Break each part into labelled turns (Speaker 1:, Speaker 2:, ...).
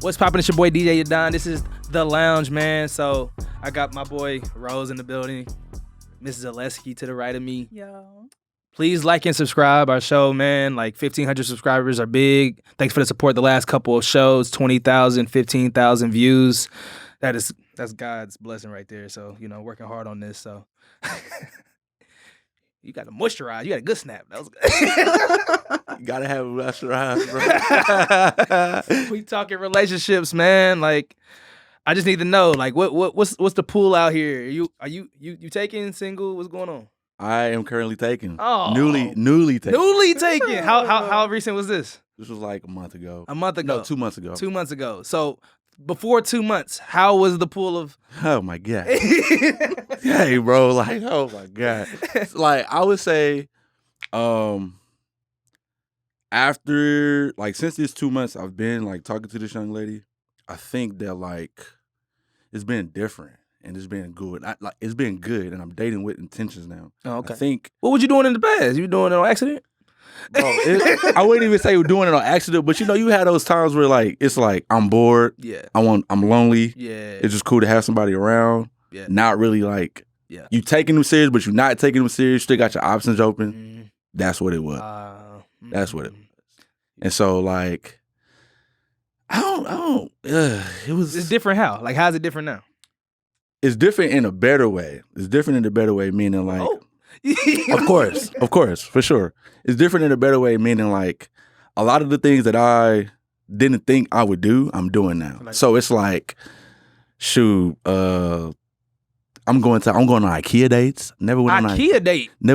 Speaker 1: What's poppin'? It's your boy DJ Yadon. This is The Lounge, man. So I got my boy Rose in the building. Mrs. Zaleski to the right of me.
Speaker 2: Yo.
Speaker 1: Please like and subscribe our show, man. Like 1,500 subscribers are big. Thanks for the support the last couple of shows. 20,000, 15,000 views. That's God's blessing right there. So, working hard on this. So you got to moisturize. You got a good snap. That was good.
Speaker 3: You gotta have a moisturize, bro.
Speaker 1: We talking relationships, man. Like, I just need to know, like, what's the pool out here? Are you taking, single? What's going on?
Speaker 3: I am currently taking.
Speaker 1: Oh,
Speaker 3: newly taking.
Speaker 1: Newly taken. How recent was this?
Speaker 3: This was like a month ago.
Speaker 1: A month ago.
Speaker 3: No, 2 months ago.
Speaker 1: 2 months ago. So before 2 months, how was the pool of?
Speaker 3: Oh my god. Hey, bro. Like, oh my god. Like, I would say, after since this 2 months, I've been talking to this young lady. I think that it's been different. And it's been good. It's been good, and I'm dating with intentions now.
Speaker 1: Oh, okay.
Speaker 3: I think.
Speaker 1: What were you doing in the past? You doing it on accident?
Speaker 3: Bro, I wouldn't even say we're doing it on accident, but you had those times where it's I'm bored.
Speaker 1: Yeah.
Speaker 3: I'm lonely.
Speaker 1: Yeah.
Speaker 3: It's just cool to have somebody around.
Speaker 1: Yeah.
Speaker 3: Not really
Speaker 1: yeah.
Speaker 3: You taking them serious, but you're not taking them serious. You still got your options open.
Speaker 1: Mm-hmm.
Speaker 3: That's what it was. That's what it was. And so I don't. It was.
Speaker 1: It's different. How? How's it different now?
Speaker 3: It's different in a better way. It's different in a better way, meaning of course, for sure. It's different in a better way, meaning a lot of the things that I didn't think I would do, I'm doing now. So it's shoot, I'm going on IKEA dates. Never went on an IKEA date.
Speaker 1: So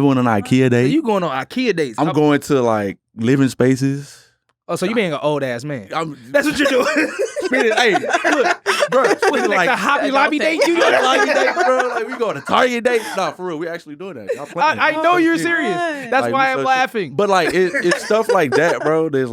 Speaker 1: you going on IKEA dates?
Speaker 3: I'm going to living spaces.
Speaker 1: Oh, so you being an old ass man? That's what you're doing.
Speaker 3: Hey, look, bro.
Speaker 1: Was it a Hobby Lobby date? You
Speaker 3: doing Lobby date, bro? We going to Target date? Nah, for real, we actually doing that.
Speaker 1: I know you're serious. That's why I'm laughing.
Speaker 3: But it's stuff like that, bro. There's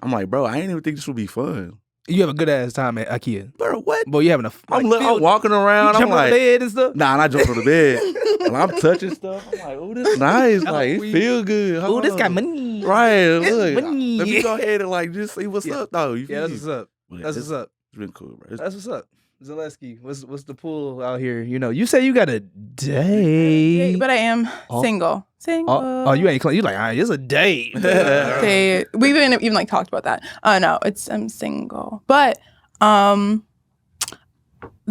Speaker 3: I'm bro, I didn't even think this would be fun.
Speaker 1: You have a good ass time at IKEA,
Speaker 3: bro. What?
Speaker 1: Boy, you having a?
Speaker 3: I'm walking around.
Speaker 1: You jumping on the bed and stuff.
Speaker 3: Nah, I'm not jumping on the bed. And I'm touching stuff. I'm oh, this nice. It feel good.
Speaker 1: Oh, this got money.
Speaker 3: Right. Look,
Speaker 1: money.
Speaker 3: let me go ahead and just see what's up, though.
Speaker 1: That's what's up. That's what's up.
Speaker 3: It's been cool, bro.
Speaker 1: That's what's up. Zaleski, what's the pool out here? You say you got a date,
Speaker 2: But I am single. Single.
Speaker 1: Oh, you ain't. You it's a date.
Speaker 2: Okay. We haven't even talked about that. No, I'm single. But the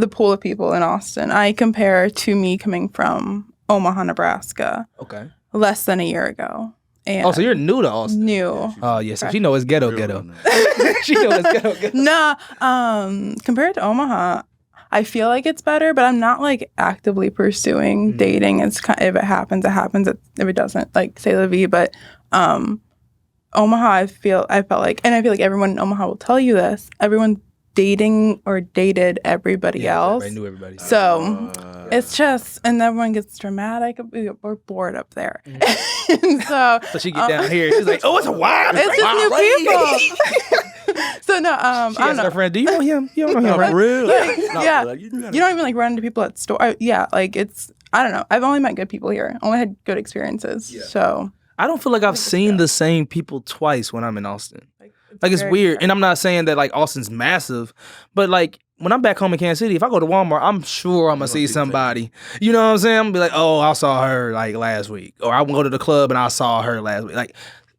Speaker 2: pool of people in Austin, I compare to me coming from Omaha, Nebraska.
Speaker 1: Okay.
Speaker 2: Less than a year ago. And
Speaker 1: so you're new to Austin.
Speaker 2: New.
Speaker 1: Oh, yeah. So she know it's ghetto. She know it's ghetto.
Speaker 2: Nah. Compared to Omaha, I feel like it's better, but I'm not actively pursuing dating. It's if it happens, it happens. If it doesn't, say la vie. But Omaha, I felt like everyone in Omaha will tell you this. Everyone dating or dated everybody else.
Speaker 1: Everybody knew everybody.
Speaker 2: So it's just, and everyone gets dramatic. We're bored up there. So
Speaker 1: she get down here. She's like, oh, it's a wild.
Speaker 2: It's just new people. So no, I don't know.
Speaker 1: Her friend, do you know him? You don't know him, right?
Speaker 3: For real?
Speaker 2: Yeah. You don't even run into people at store. It's, I don't know. I've only met good people here. Only had good experiences. Yeah. So
Speaker 1: I don't feel like I've seen the same people twice when I'm in Austin. It's weird. And I'm not saying that Austin's massive, but when I'm back home in Kansas City, if I go to Walmart, I'm sure I'm gonna see somebody. You know what I'm saying? I'm gonna be like, oh, I saw her last week. Or I go to the club and I saw her last week.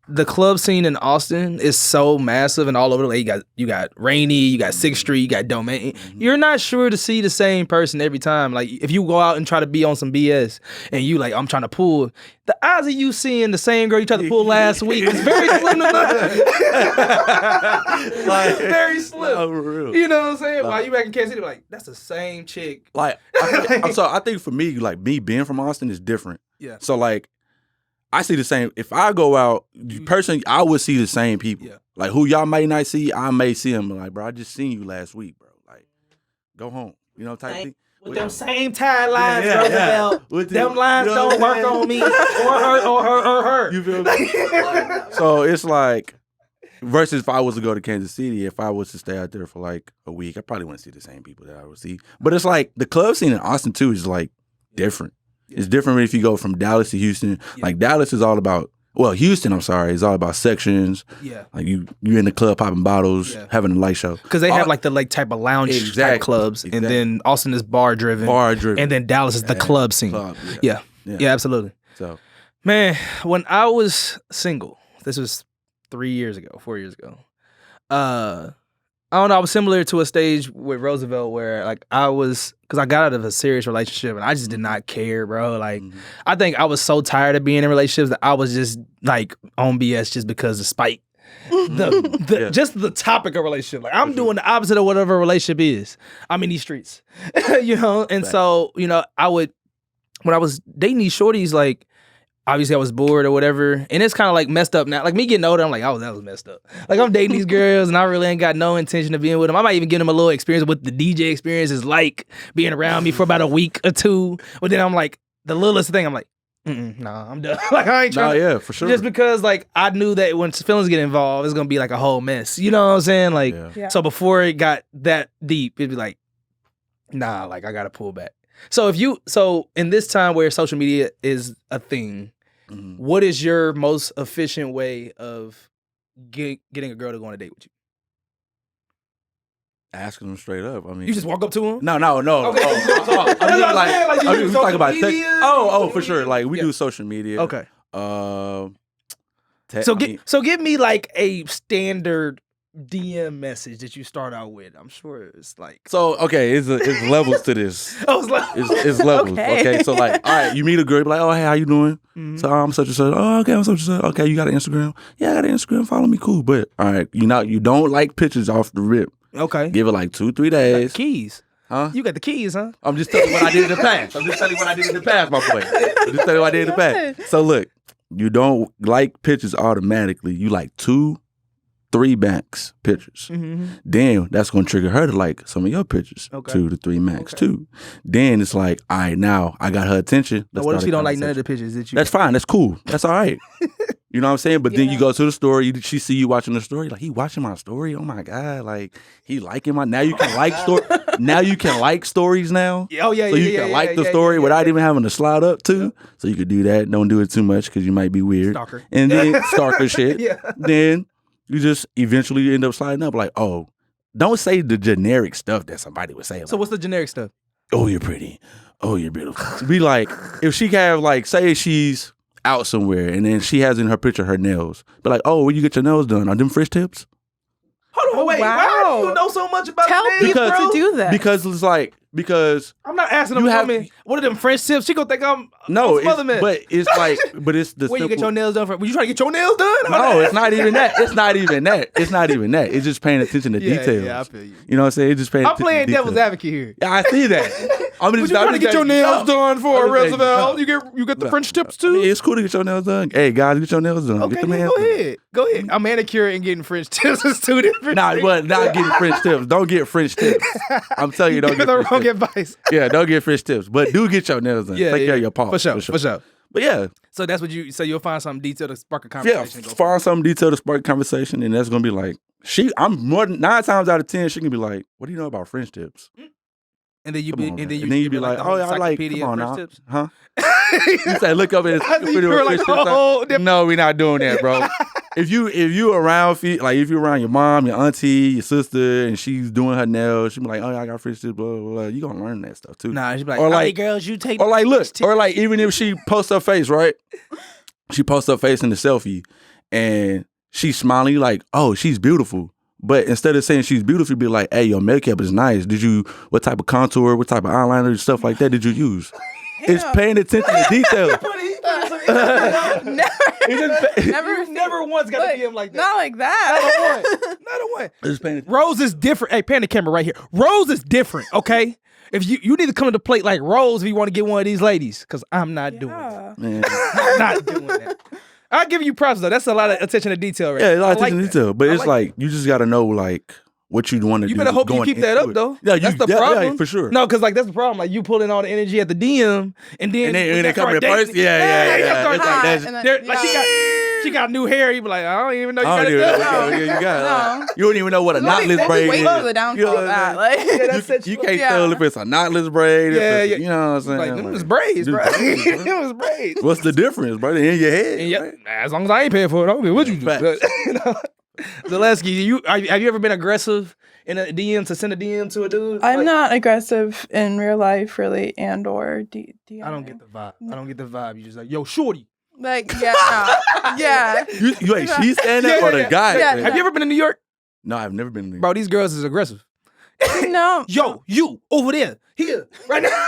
Speaker 1: The club scene in Austin is so massive and all over the place. You got Rainey, you got 6th Street, you got Domain. You're not sure to see the same person every time. If you go out and try to be on some BS and you I'm trying to pull, the odds of you seeing the same girl you tried to pull last week is very slim to none. Very slim.
Speaker 3: No, for real.
Speaker 1: You know what I'm saying? While you back in Kansas City, that's the same chick.
Speaker 3: I think for me, me being from Austin is different.
Speaker 1: Yeah.
Speaker 3: So I see the same. If I go out, personally, I would see the same people.
Speaker 1: Yeah.
Speaker 3: Who y'all may not see, I may see them. Bro, I just seen you last week, bro. Go home. Type thing.
Speaker 1: With them same tie lines, Roosevelt. Them lines don't work on me or her.
Speaker 3: You feel me? So it's versus if I was to go to Kansas City, if I was to stay out there for a week, I probably wouldn't see the same people that I would see. But it's the club scene in Austin too is different. It's different if you go from Dallas to Houston. Dallas is all about Well, Houston, I'm sorry, is all about sections.
Speaker 1: Yeah.
Speaker 3: Like you in the club popping bottles, having a light show.
Speaker 1: Because they have like the type of lounge type clubs, and then Austin is bar driven, and then Dallas is the club scene. Yeah, absolutely.
Speaker 3: So,
Speaker 1: man, when I was single, this was 4 years ago. I don't know. I was similar to a stage with Roosevelt where like because I got out of a serious relationship and I just did not care, bro. Like I think I was so tired of being in relationships that I was just like on BS just because of spite. Just the topic of relationship. Like I'm doing the opposite of whatever a relationship is. I'm in these streets, And so I would when I was dating these shorties, like. Obviously, I was bored or whatever, and it's kind of like messed up now. Like me getting older, I'm like, oh, that was messed up. Like I'm dating these girls, and I really ain't got no intention of being with them. I might even give them a little experience with the DJ experience is like being around me for about a week or two. But then I'm like, the littlest thing, I'm like, nah, I'm done. Like I ain't trying.
Speaker 3: Yeah, for sure.
Speaker 1: Just because like I knew that when feelings get involved, it's gonna be like a whole mess. You know what I'm saying? Like, so before it got that deep, it'd be like, nah, like I gotta pull back. So in this time where social media is a thing. What is your most efficient way of getting a girl to go on a date with you?
Speaker 3: Asking them straight up. I mean,
Speaker 1: you just walk up to them?
Speaker 3: No.
Speaker 1: Okay.
Speaker 3: I mean, we talk about text. For sure. Like we do social media.
Speaker 1: Okay.
Speaker 3: So
Speaker 1: give me like a standard DM message that you start out with. I'm sure it's like
Speaker 3: it's levels to this. It's levels. Okay. So like, all right, you meet a girl, be like, oh hey, how you doing? So I'm such and such. Oh okay, I'm such and such. Okay, you got an Instagram? Yeah, I got an Instagram. Follow me, cool. But all right, you don't like pictures off the rip.
Speaker 1: Okay.
Speaker 3: Give it like 2-3 days.
Speaker 1: Keys.
Speaker 3: Huh?
Speaker 1: You got the keys, huh?
Speaker 3: I'm just telling you what I did in the past. My boy. I'm just telling you what I did in the past. So look, you don't like pictures automatically. You like 2-3 max pictures. Then that's going to trigger her to like some of your pictures. 2 to 3 max too. Then it's like, all right, now I got her attention.
Speaker 1: What if she don't like none of the pictures that you?
Speaker 3: That's fine. That's cool. That's all right. You know what I'm saying? But then you go to the story. She see you watching the story. Like he watching my story. Oh my god! Like he liking my. Now you can like story. Now you can like stories now.
Speaker 1: Oh yeah.
Speaker 3: So you can like the story without even having to slide up too. So you could do that. Don't do it too much because you might be weird.
Speaker 1: Stalker.
Speaker 3: And then stalker shit.
Speaker 1: Yeah.
Speaker 3: Then you just eventually end up sliding up. Like, oh, don't say the generic stuff that somebody would say.
Speaker 1: So what's the generic stuff?
Speaker 3: Oh, you're pretty. Oh, you're beautiful. Be like, if she have like, say she's out somewhere and then she has in her picture her nails. But like, oh, where you get your nails done? Are them French tips?
Speaker 1: Hold on, wait.
Speaker 2: Wow.
Speaker 1: Why do you know so much about
Speaker 2: Tell
Speaker 1: nails,
Speaker 2: people
Speaker 1: bro?
Speaker 2: to do that.
Speaker 3: Because it's like,
Speaker 1: I'm not asking a woman, what are them French tips? She gonna think I'm
Speaker 3: no,
Speaker 1: some other man.
Speaker 3: But it's like, but it's the
Speaker 1: where you get your nails done from? Were you trying to get your nails done?
Speaker 3: No, it's not even that. It's not even that. It's just paying attention to details.
Speaker 1: Yeah, I feel you.
Speaker 3: You know what I'm saying? It's just paying attention
Speaker 1: I'm playing
Speaker 3: to
Speaker 1: devil's
Speaker 3: details.
Speaker 1: advocate here.
Speaker 3: Yeah, I see that. I'm
Speaker 1: you trying to get your nails done for a Roosevelt? You get the French tips too?
Speaker 3: I mean, it's cool to get your nails done. Hey, guys, get your nails done.
Speaker 1: Okay,
Speaker 3: get them
Speaker 1: go ahead. I'm manicuring and getting French tips is two different things.
Speaker 3: But not getting French tips. Don't get French tips. I'm telling you, don't get
Speaker 1: the
Speaker 3: French
Speaker 1: wrong
Speaker 3: tips.
Speaker 1: advice.
Speaker 3: Yeah, don't get French tips. But do get your nails done. Take care of your paws.
Speaker 1: For sure.
Speaker 3: But yeah.
Speaker 1: So that's what you'll find something detailed to spark a conversation.
Speaker 3: Yeah, find something detailed to spark a conversation, and that's gonna be like, I'm more than 9 times out of 10, she can be like, what do you know about French tips?
Speaker 1: And then you
Speaker 3: be like, oh, I like, come on now.
Speaker 1: Tips?
Speaker 3: Huh? You say, look up at his
Speaker 1: like,
Speaker 3: No, we're not doing that, bro. If you around, like if you're around your mom, your auntie, your sister, and she's doing her nails, she be like, oh, I got French tips, blah, blah, blah. You gonna learn that stuff too.
Speaker 1: Nah, she be like,
Speaker 3: or
Speaker 1: like, girls, you take.
Speaker 3: Or like, look, or like, even if she posts her face, right? She posts her face in the selfie, and she's smiling, like, oh, she's beautiful. But instead of saying she's beautiful, be like, hey, your makeup is nice. What type of contour, what type of eyeliner, stuff like that did you use? Yeah. It's paying attention to detail.
Speaker 1: Never once got a DM like that.
Speaker 2: Not like that.
Speaker 1: Not a one. Rose is different. Hey, pan the camera right here. Rose is different, okay? If you need to come to the plate like Rose if you want to get one of these ladies, because I'm not doing that.
Speaker 3: Man.
Speaker 1: I'm not doing that. I'll give you props though. That's a lot of attention to detail, right?
Speaker 3: Yeah, a lot of attention to detail. But it's like you just gotta know like what you want to do.
Speaker 1: You better hope you keep that up though.
Speaker 3: Yeah,
Speaker 1: that's the problem.
Speaker 3: Yeah, for sure.
Speaker 1: No, because like that's the problem. Like you put in all the energy at the DM and then
Speaker 3: they come in person. Yeah. It's like that's.
Speaker 1: Like she got. She got new hair. You be like, I don't even know you got it.
Speaker 3: You don't even know what a knotless braid is.
Speaker 2: Wait for the downfall of that. Like,
Speaker 3: you can't tell if it's a knotless braid. You know what I'm saying?
Speaker 1: Like, it was braids, bro. It was braids.
Speaker 3: What's the difference, bro? They in your head.
Speaker 1: Right? As long as I ain't paying for it, I don't care what you do. Zaleski, have you ever been aggressive in a DM to send a DM to a dude?
Speaker 2: I'm not aggressive in real life, really, and or DM.
Speaker 1: I don't get the vibe. I don't get the vibe. You just like, yo, shorty.
Speaker 2: Like, yeah.
Speaker 3: Wait, she's saying that or the guy?
Speaker 2: Yeah.
Speaker 1: Have you ever been in New York?
Speaker 3: No, I've never been in New York.
Speaker 1: Bro, these girls is aggressive.
Speaker 2: No.
Speaker 1: Yo, you over there, here, right now.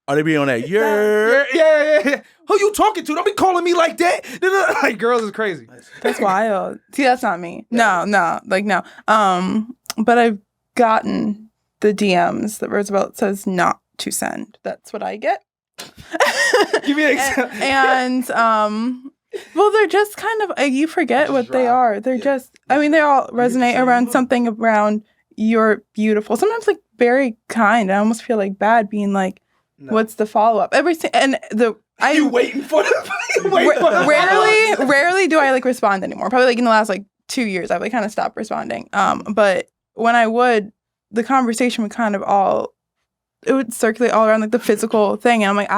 Speaker 3: Are they being on that? Yeah.
Speaker 1: Who you talking to? Don't be calling me like that. Like, girls is crazy.
Speaker 2: That's wild. See, that's not me. No. Like, no. But I've gotten the DMs that Roosevelt says not to send. That's what I get.
Speaker 1: Give me an example.
Speaker 2: And well, they're just kind of, you forget what they are. They're just, I mean, they all resonate around something around you're beautiful. Sometimes like very kind. I almost feel like bad being like, what's the follow up? You
Speaker 1: waiting for them?
Speaker 2: Rarely do I like respond anymore. Probably like in the last like 2 years, I've like kind of stopped responding. But when I would, the conversation would it would circulate all around like the physical thing, and I'm like,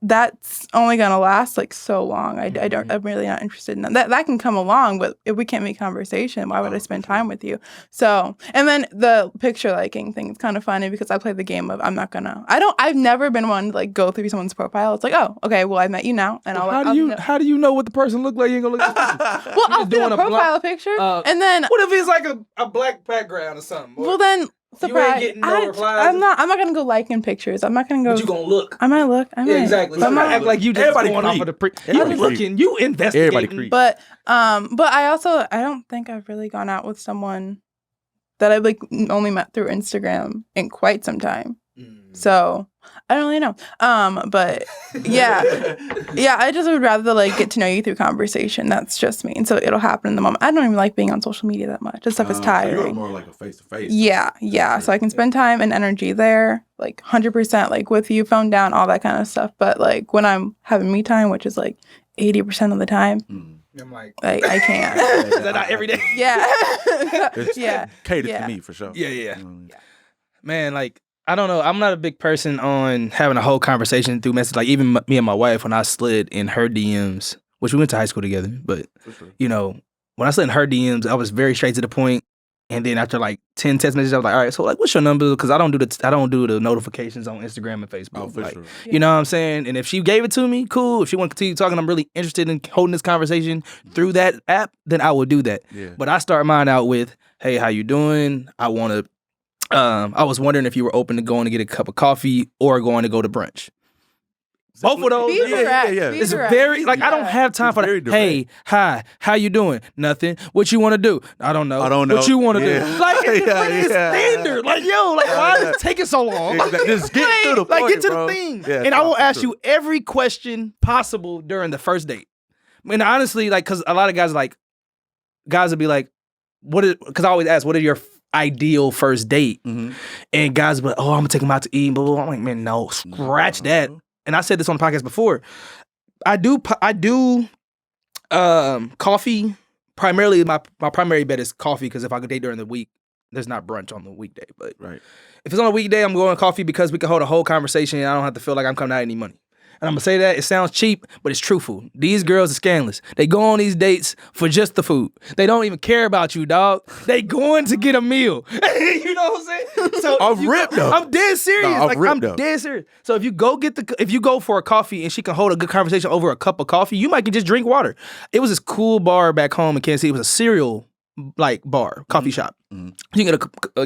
Speaker 2: that's only gonna last like so long. I'm really not interested in that. That can come along, but if we can't make conversation, why would I spend time with you? So, and then the picture liking thing is kind of funny because I play the game of I've never been one to like go through someone's profile. It's like, oh, okay, well I met you now, and
Speaker 1: how do you know what the person look like? You ain't gonna look at the picture.
Speaker 2: Well, I'll do a profile picture, and then
Speaker 1: what if it's like a black background or something?
Speaker 2: Well, then. Surprise.
Speaker 1: You ain't getting no replies.
Speaker 2: I'm not gonna go liking pictures. I'm not gonna go.
Speaker 1: But you gonna look.
Speaker 2: I might look.
Speaker 1: Yeah, exactly. So I'm not act like you just going off of the you looking, you investigating.
Speaker 2: But I don't think I've really gone out with someone that I've like only met through Instagram in quite some time. So I don't really know. But yeah, I just would rather like get to know you through conversation. That's just me, and so it'll happen in the moment. I don't even like being on social media that much. That stuff is tiring.
Speaker 3: So you're more like a face to face.
Speaker 2: Yeah. So I can spend time and energy there, like 100%, like with you, phone down, all that kind of stuff. But like when I'm having me time, which is like 80% of the time.
Speaker 1: I'm like
Speaker 2: I can't.
Speaker 1: Is that not every day?
Speaker 2: Yeah.
Speaker 3: Catered to me for sure.
Speaker 1: Yeah. Man, like. I don't know. I'm not a big person on having a whole conversation through message. Like even me and my wife, when I slid in her DMs, which we went to high school together, but you know, when I slid in her DMs, I was very straight to the point. And then after like 10 text messages, I was like, all right, so like, what's your number? Because I don't do the notifications on Instagram and Facebook.
Speaker 3: Oh, for
Speaker 1: like,
Speaker 3: sure.
Speaker 1: You know what I'm saying? And if she gave it to me, cool. If she want to continue talking, I'm really interested in holding this conversation through that app, then I will do that.
Speaker 3: Yeah.
Speaker 1: But I start mine out with, hey, how you doing? I was wondering if you were open to going to get a cup of coffee or going to go to brunch. Both of those.
Speaker 2: Yeah.
Speaker 1: It's very, like, I don't have time for that. Hey, hi, how you doing? Nothing. What you want to do? I don't know. What you want to do? Like, it's standard. Like, yo, like, why is it taking so long?
Speaker 3: Just get to the point,
Speaker 1: like, get to
Speaker 3: bro.
Speaker 1: the thing.
Speaker 3: Yeah,
Speaker 1: and I will ask you every question possible during the first date. And honestly, like, because a lot of guys will be like, because I always ask, what are your ideal first date? And guys will be like, oh, I'm gonna take him out to eat, blah, blah, blah. I'm like, man, no, scratch that. And I said this on the podcast before. I do coffee. Primarily, my primary bet is coffee because if I could date during the week, there's not brunch on the weekday. But if it's on a weekday, I'm going coffee because we can hold a whole conversation and I don't have to feel like I'm coming out any money. And I'm going to say that, it sounds cheap, but it's truthful. These girls are scandalous. They go on these dates for just the food. They don't even care about you, dog. They going to get a meal. You know what I'm saying? So
Speaker 3: I'm ripped though.
Speaker 1: I'm dead serious. I'm dead serious. So if you go for a coffee and she can hold a good conversation over a cup of coffee, you might can just drink water. It was this cool bar back home in Kansas City. It was a cereal coffee shop. You can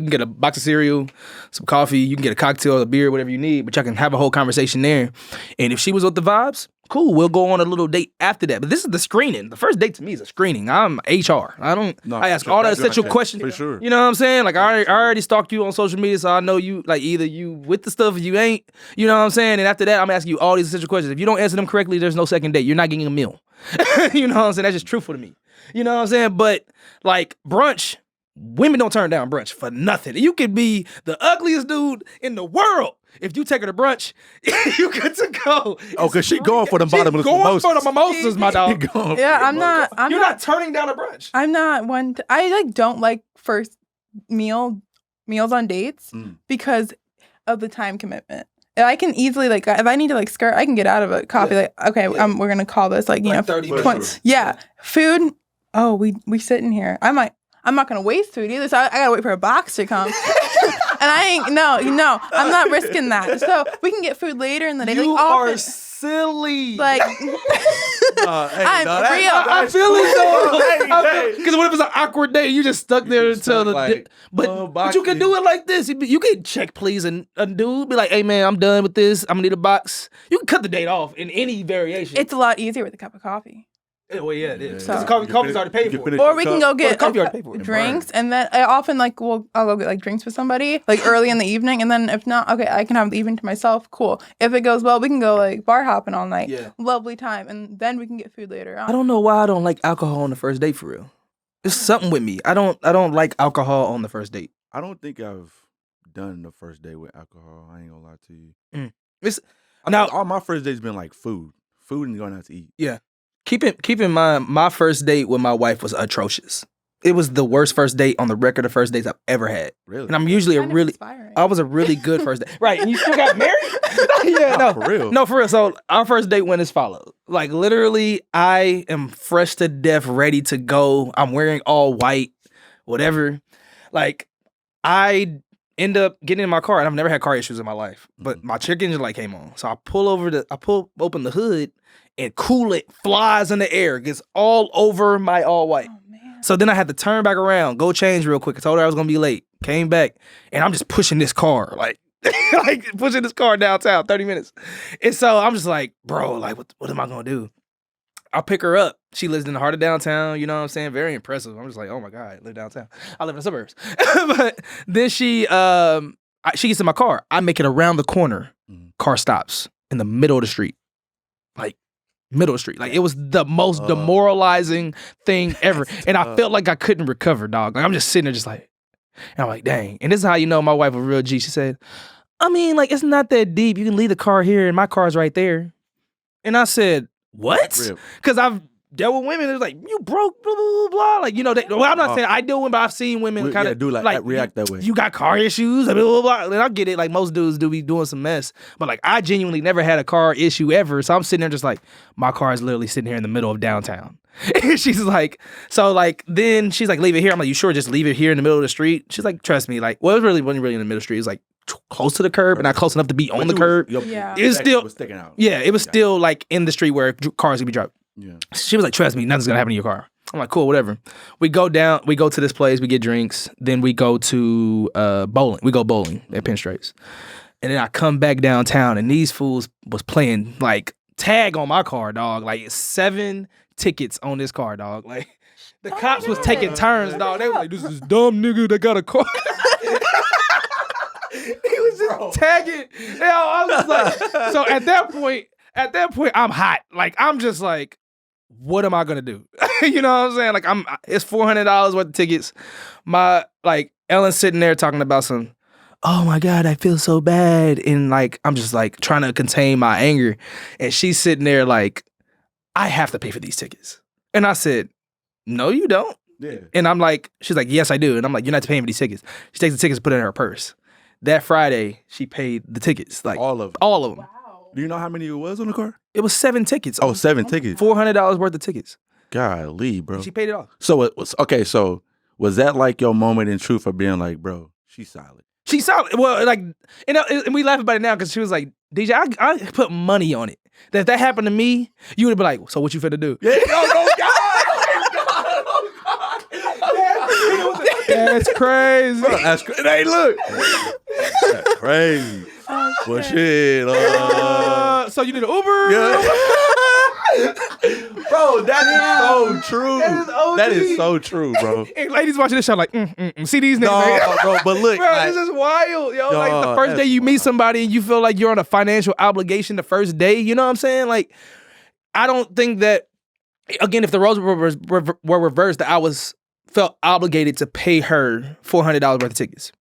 Speaker 1: get a box of cereal, some coffee, you can get a cocktail, a beer, whatever you need, but y'all can have a whole conversation there. And if she was with the vibes, cool, we'll go on a little date after that. But this is the screening. The first date to me is a screening. I'm HR. I ask all the essential questions.
Speaker 3: For sure.
Speaker 1: You know what I'm saying? Like I already stalked you on social media, so I know you, like, either you with the stuff or you ain't. You know what I'm saying? And after that, I'm asking you all these essential questions. If you don't answer them correctly, there's no second date. You're not getting a meal. You know what I'm saying? That's just truthful to me. You know what I'm saying? But like brunch, women don't turn down brunch for nothing. You could be the ugliest dude in the world. If you take her to brunch, you good to go.
Speaker 3: Oh, because she going for the bottomless
Speaker 1: going
Speaker 3: mimosas.
Speaker 1: for the mimosas, my dog.
Speaker 2: Yeah, I'm not.
Speaker 1: You're not turning down a brunch.
Speaker 2: I'm not one. I like don't like first meals on dates because of the time commitment. I can easily like if I need to like skirt, I can get out of a coffee. Like okay, we're gonna call this like
Speaker 1: 30 minutes.
Speaker 2: Yeah, food. Oh, we sitting here. I'm not gonna waste food either. So I gotta wait for a box to come. And I ain't no. I'm not risking that. So we can get food later in the day.
Speaker 1: You
Speaker 2: like,
Speaker 1: are silly.
Speaker 2: Like I'm real.
Speaker 1: I feel it though. Because what if it's an awkward day? You just stuck there until the.
Speaker 3: Like,
Speaker 1: but you can do it like this. You can check please and dude be like, hey man, I'm done with this. I'm gonna need a box. You can cut the date off in any variation.
Speaker 2: It's a lot easier with a cup of coffee.
Speaker 1: Well, yeah, it is.
Speaker 2: So,
Speaker 1: coffee's already paid for.
Speaker 2: Or we can go get
Speaker 1: coffee already paid for.
Speaker 2: Drinks, and then I often I'll go get like drinks with somebody like early in the evening, and then if not, okay, I can have the evening to myself. Cool. If it goes well, we can go like bar hopping all night.
Speaker 1: Yeah.
Speaker 2: Lovely time, and then we can get food later on.
Speaker 1: I don't know why I don't like alcohol on the first date for real. There's something with me. I don't like alcohol on the first date.
Speaker 3: I don't think I've done the first date with alcohol. I ain't gonna lie to you.
Speaker 1: Now
Speaker 3: all my first dates been like food and going out to eat.
Speaker 1: Yeah. Keep in mind, my first date with my wife was atrocious. It was the worst first date on the record of first dates I've ever had.
Speaker 3: Really?
Speaker 1: And I'm usually I was a really good first date. Right. And you still got married? Yeah, no.
Speaker 3: For real.
Speaker 1: No, for real. So our first date went as follows. Like literally, I am fresh to death, ready to go. I'm wearing all white, whatever. Like I end up getting in my car, and I've never had car issues in my life. But my check engine light came on. So I pull open the hood, and coolant flies in the air, gets all over my all white.
Speaker 2: Oh, man.
Speaker 1: So then I had to turn back around, go change real quick. I told her I was gonna be late. Came back, and I'm just pushing this car, like pushing this car downtown, 30 minutes. And so I'm just like, bro, like what am I gonna do? I'll pick her up. She lives in the heart of downtown, you know what I'm saying? Very impressive. I'm just like, oh my God, I live downtown. I live in the suburbs. But then she gets in my car. I make it around the corner. Car stops in the middle of the street. Like, middle of the street. Like, it was the most demoralizing thing ever. And I felt like I couldn't recover, dog. Like, I'm just sitting there just like, and I'm like, dang. And this is how you know my wife a real G. She said, I mean, like, it's not that deep. You can leave the car here and my car's right there. And I said, what? Because I've dealt with women that's like, you broke, blah, blah, blah, blah. Like, you know, I'm not saying I deal with women, but I've seen women kind of
Speaker 3: do like react that way.
Speaker 1: You got car issues, blah, blah, blah. And I get it. Like, most dudes do be doing some mess. But, like, I genuinely never had a car issue ever. So I'm sitting there just like, my car is literally sitting here in the middle of downtown. And she's like, so, like, then she's like, leave it here. I'm like, you sure? Just leave it here in the middle of the street? She's like, trust me. Like, well, it wasn't really in the middle of the street. It was like close to the curb, and not close enough to be on the curb.
Speaker 2: Yeah.
Speaker 1: It was still,
Speaker 3: was sticking out.
Speaker 1: Yeah, it was still, like, in the street where cars could be dropped.
Speaker 3: Yeah.
Speaker 1: She was like, trust me, nothing's gonna happen to your car. I'm like, cool, whatever. We go to this place, we get drinks, then we go to bowling. We go bowling at Pinstripes. And then I come back downtown, and these fools was playing like tag on my car, dog. Like 7 tickets on this car, dog. Like the cops was taking turns, dog. They was like, this is dumb nigga that got a car. He was just tagging. You know, I was like, so at that point, I'm hot. Like, I'm just like, what am I gonna do? You know what I'm saying? Like, it's $400 worth of tickets. Ellen's sitting there talking about some, oh my God, I feel so bad. And like, I'm just like trying to contain my anger. And she's sitting there like, I have to pay for these tickets. And I said, no, you don't.
Speaker 3: Yeah.
Speaker 1: And I'm like, she's like, yes, I do. And I'm like, you're not paying for these tickets. She takes the tickets and put it in her purse. That Friday, she paid the tickets. Like
Speaker 3: all of them.
Speaker 1: All of them.
Speaker 2: Wow.
Speaker 3: Do you know how many it was on the car?
Speaker 1: It was 7 tickets.
Speaker 3: Oh, 7 tickets.
Speaker 1: $400 worth of tickets.
Speaker 3: Golly, bro.
Speaker 1: And she paid it off.
Speaker 3: So it was okay. So was that like your moment in truth of being like, bro, she's solid?
Speaker 1: She's solid. Well, like, and we laugh about it now because she was like, DJ, I put money on it. That if that happened to me, you would be like, so what you finna do?
Speaker 3: Yeah. Oh God.
Speaker 1: That's crazy.
Speaker 3: Bro, that's crazy. Hey, look. That's crazy.
Speaker 2: Oh,
Speaker 3: Well, shit.
Speaker 1: So you did an Uber?
Speaker 3: Yeah. Bro, that is so true. That is so true, bro.
Speaker 1: Hey, ladies watching this show like, see these niggas.
Speaker 3: No, bro, but look.
Speaker 1: Bro,
Speaker 3: like,
Speaker 1: this is wild, yo. Like the
Speaker 3: Dog,
Speaker 1: first day
Speaker 3: that's
Speaker 1: you meet
Speaker 3: wild.
Speaker 1: somebody and you feel like you're on a financial obligation the first day, you know what I'm saying? Like, I don't think that, again, if the roles were reversed, that I was felt obligated to pay her $400 worth of tickets.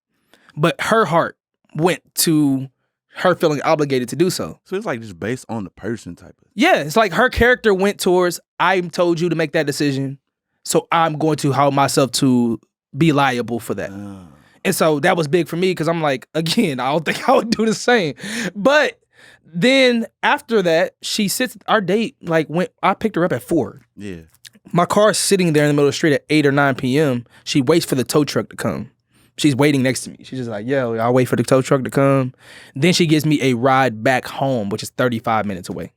Speaker 1: But her heart went to her feeling obligated to do so.
Speaker 3: So it's like just based on the person type of.
Speaker 1: Yeah, it's like her character went towards, I told you to make that decision, so I'm going to hold myself to be liable for that. And so that was big for me because I'm like, again, I don't think I would do the same. But then after that, she sits, our date, like I picked her up at 4.
Speaker 3: Yeah.
Speaker 1: My car's sitting there in the middle of the street at 8 or 9 p.m. She waits for the tow truck to come. She's waiting next to me. She's just like, yo, I'll wait for the tow truck to come. Then she gives me a ride back home, which is 35 minutes away.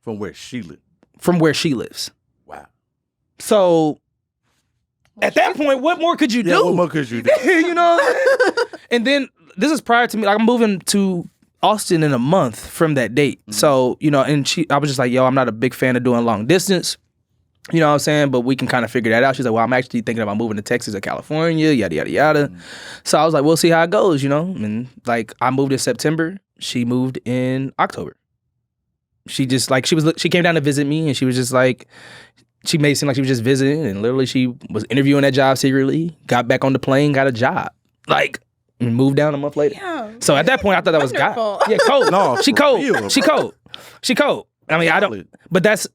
Speaker 3: From where she lives?
Speaker 1: From where she lives.
Speaker 3: Wow.
Speaker 1: So at that point, what more could you do?
Speaker 3: Yeah, what more could you do?
Speaker 1: You know what I'm saying? And then this is prior to me. Like, I'm moving to Austin in a month from that date. Mm-hmm. So, you know, and I was just like, yo, I'm not a big fan of doing long distance. You know what I'm saying? But we can kind of figure that out. She's like, well, I'm actually thinking about moving to Texas or California, yada, yada, yada. Mm-hmm. So I was like, we'll see how it goes, you know? And like, I moved in September. She moved in October. She just like, she came down to visit me and she was just like, she made it seem like she was just visiting and literally she was interviewing that job secretly, got back on the plane, got a job. Like, and moved down a month later. Yeah. So at that point, I thought that was God. Yeah, cold. No, she cold. Real, she cold. She cold. I mean, I don't, but that's,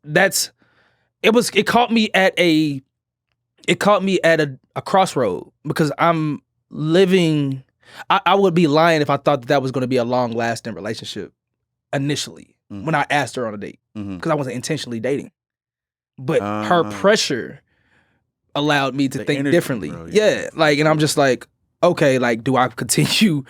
Speaker 1: it caught me at a crossroad because I'm living, I would be lying if I thought that was going to be a long lasting relationship initially when I asked her on a date because I wasn't intentionally dating. But her pressure allowed me to think differently. Bro, yeah. Like, and I'm just like, okay, like, do I continue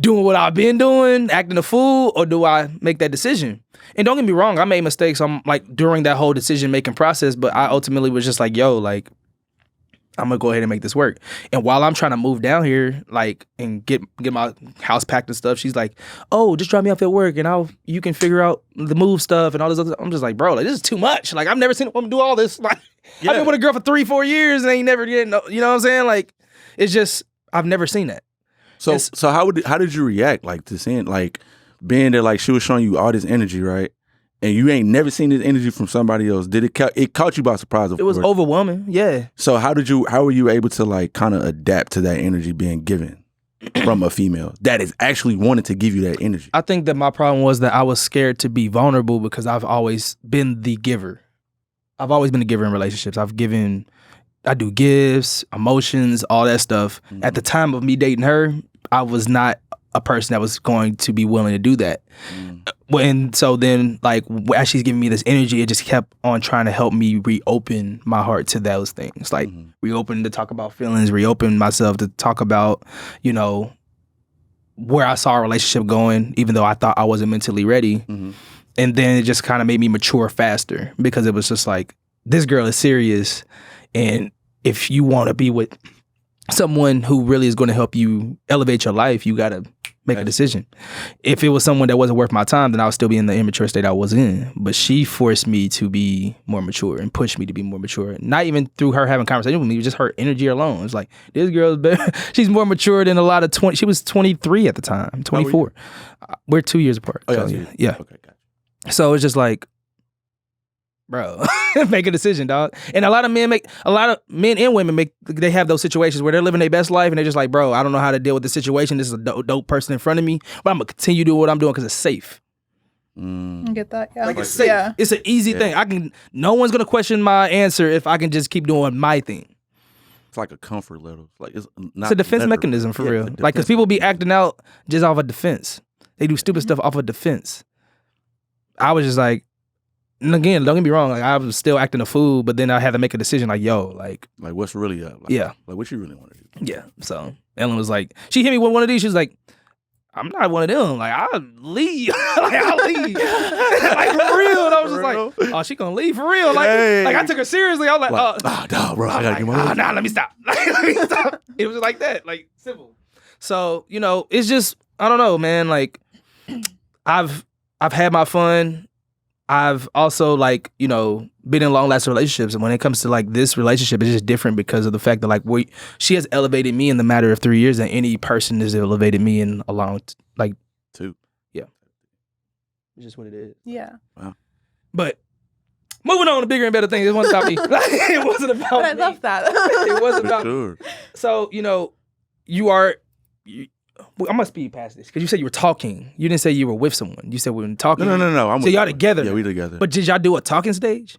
Speaker 1: doing what I've been doing, acting a fool, or do I make that decision? And don't get me wrong, I made mistakes. I'm like during that whole decision making process, but I ultimately was just like, yo, like, I'm gonna go ahead and make this work. And while I'm trying to move down here, like, and get my house packed and stuff, she's like, oh, just drop me off at work and you can figure out the move stuff and all this other stuff. I'm just like, bro, like, this is too much. Like, I've never seen a woman do all this. Like, yeah. I've been with a girl for 3-4 years and ain't never did no, you know what I'm saying? Like, it's just, I've never seen that.
Speaker 3: So how did you react, like, to seeing, like, being that, like, she was showing you all this energy, right? And you ain't never seen this energy from somebody else. Did it caught you by surprise?
Speaker 1: It was overwhelming, yeah.
Speaker 3: So how were you able to, like, kind of adapt to that energy being given from a female that is actually wanting to give you that energy?
Speaker 1: I think that my problem was that I was scared to be vulnerable because I've always been the giver. I've always been a giver in relationships. I do gifts, emotions, all that stuff. Mm-hmm. At the time of me dating her, I was not a person that was going to be willing to do that. And so then, like, as she's giving me this energy, it just kept on trying to help me reopen my heart to those things. Like, reopen to talk about feelings, reopen myself to talk about, you know, where I saw a relationship going, even though I thought I wasn't mentally ready. Mm-hmm. And then it just kind of made me mature faster because it was just like, this girl is serious. And if you want to be with someone who really is going to help you elevate your life, you got to make a decision. If it was someone that wasn't worth my time, then I would still be in the immature state I was in. But she forced me to be more mature and pushed me to be more mature. Not even through her having conversation with me, just her energy alone. It's like, this girl is better. She's more mature than a lot of 20. She was 23 at the time, 24. We're 2 years apart.
Speaker 3: Oh,
Speaker 1: so, yeah. Okay, gotcha. So it's just like, bro, make a decision, dog. And a lot of men and women they have those situations where they're living their best life and they're just like, bro, I don't know how to deal with the situation. This is a dope person in front of me, but I'm gonna continue doing what I'm doing because it's safe.
Speaker 2: I get that, yeah.
Speaker 1: Like, it's safe. Yeah. It's an easy thing. No one's gonna question my answer if I can just keep doing my thing.
Speaker 3: It's like a comfort level. Like, it's
Speaker 1: a defense mechanism for real. Like, because people be acting out just off of defense. They do stupid stuff off of defense. I was just like, and again, don't get me wrong, like, I was still acting a fool, but then I had to make a decision like, yo, like
Speaker 3: what's really up? Like,
Speaker 1: yeah.
Speaker 3: Like, what you really want to do?
Speaker 1: Yeah. So Ellen was like, she hit me with one of these. She was like, I'm not one of them. Like, I'll leave. I'll leave. Like, for real. And I was just like, oh, she gonna leave for real. Like, like, I took her seriously. I was like, oh,
Speaker 3: no, bro, I gotta get my
Speaker 1: nah, let me stop. Let me stop. It was like that, like, simple. So, you know, it's just, I don't know, man. Like, I've had my fun. I've also, like, you know, been in long-lasting relationships, and when it comes to, like, this relationship, it's just different because of the fact that, like, she has elevated me in the matter of 3 years than any person has elevated me in a long, like,
Speaker 3: 2.
Speaker 1: Yeah. It's just what it is.
Speaker 2: Yeah.
Speaker 3: Wow.
Speaker 1: But Moving on to bigger and better things. It wasn't about me. It wasn't about
Speaker 2: But I
Speaker 1: me.
Speaker 2: love that.
Speaker 1: It wasn't about me.
Speaker 3: Sure.
Speaker 1: So, I must speed past this because you said you were talking. You didn't say you were with someone. You said we were talking.
Speaker 3: No.
Speaker 1: So y'all together.
Speaker 3: Yeah, we together.
Speaker 1: But did y'all do a talking stage?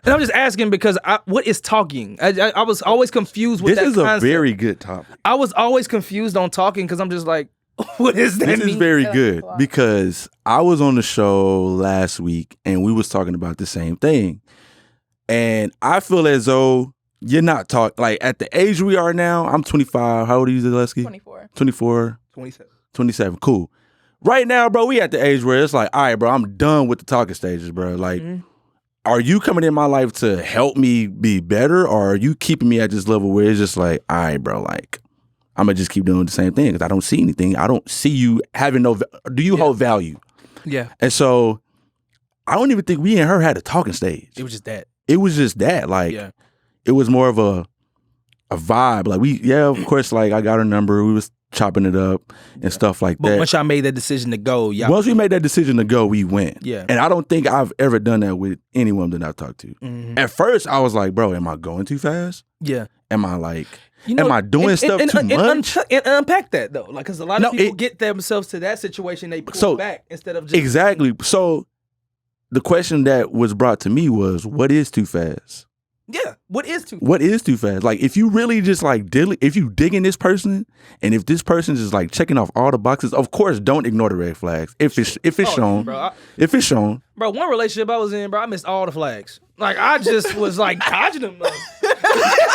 Speaker 1: And I'm just asking because what is talking? I was always confused with that
Speaker 3: This is
Speaker 1: concept.
Speaker 3: a very good topic.
Speaker 1: I was always confused on talking because I'm just like, what does that mean?
Speaker 3: This is very good because I was on the show last week and we was talking about the same thing. And I feel as though you're not talking, like at the age we are now, I'm 25. How old are you, Zaleski?
Speaker 2: 24.
Speaker 3: 24?
Speaker 1: 27.
Speaker 3: 27. Cool. Right now, bro, we at the age where it's like, all right, bro, I'm done with the talking stages, bro. Like, are you coming in my life to help me be better, or are you keeping me at this level where it's just like, all right, bro, like, I'm going to just keep doing the same thing because I don't see anything. I don't see you having do you hold value?
Speaker 1: Yeah.
Speaker 3: And so I don't even think we and her had a talking stage.
Speaker 1: It was just that.
Speaker 3: It was just that. Like, it was more of a vibe. Like, of course, like, I got her number. We was chopping it up and stuff like that.
Speaker 1: But once y'all made that decision to go,
Speaker 3: once we made that decision to go, we went.
Speaker 1: Yeah.
Speaker 3: And I don't think I've ever done that with any woman that I've talked to.
Speaker 1: Mm-hmm.
Speaker 3: At first, I was like, bro, am I going too fast?
Speaker 1: Yeah.
Speaker 3: Am I like, am I doing stuff too much?
Speaker 1: And unpack that, though. Like, because a lot of people get themselves to that situation, they pull back instead of just...
Speaker 3: Exactly. So the question that was brought to me was, what is too fast?
Speaker 1: Yeah, what is too fast?
Speaker 3: What is too fast? Like, if you really just like if you digging this person, and if this person is like checking off all the boxes, of course, don't ignore the red flags. If it's shown,
Speaker 1: bro,
Speaker 3: if it's shown,
Speaker 1: bro. One relationship I was in, bro, I missed all the flags. Like, I just was like dodging them.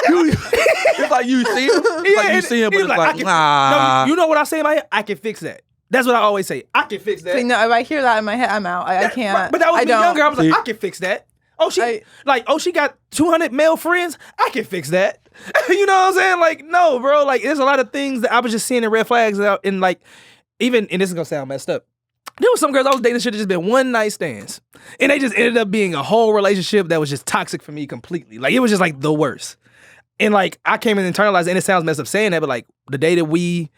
Speaker 3: It's like you see him, you see him, but it's like, nah.
Speaker 1: No, you know what I say in my head? I can fix that. That's what I always say. I can fix that.
Speaker 2: See, no, if I hear that in my head, I'm out. I can't.
Speaker 1: But that was me younger. I was like, I can fix that. She got 200 male friends. I can fix that. You know what I'm saying? Like, no, bro. Like, there's a lot of things that I was just seeing in red flags out, and like, even, and this is gonna sound messed up. There was some girls I was dating that should have just been one night stands, and they just ended up being a whole relationship that was just toxic for me completely. Like, it was just like the worst. And like, I came and internalized it, and it sounds messed up saying that, but like, the day that we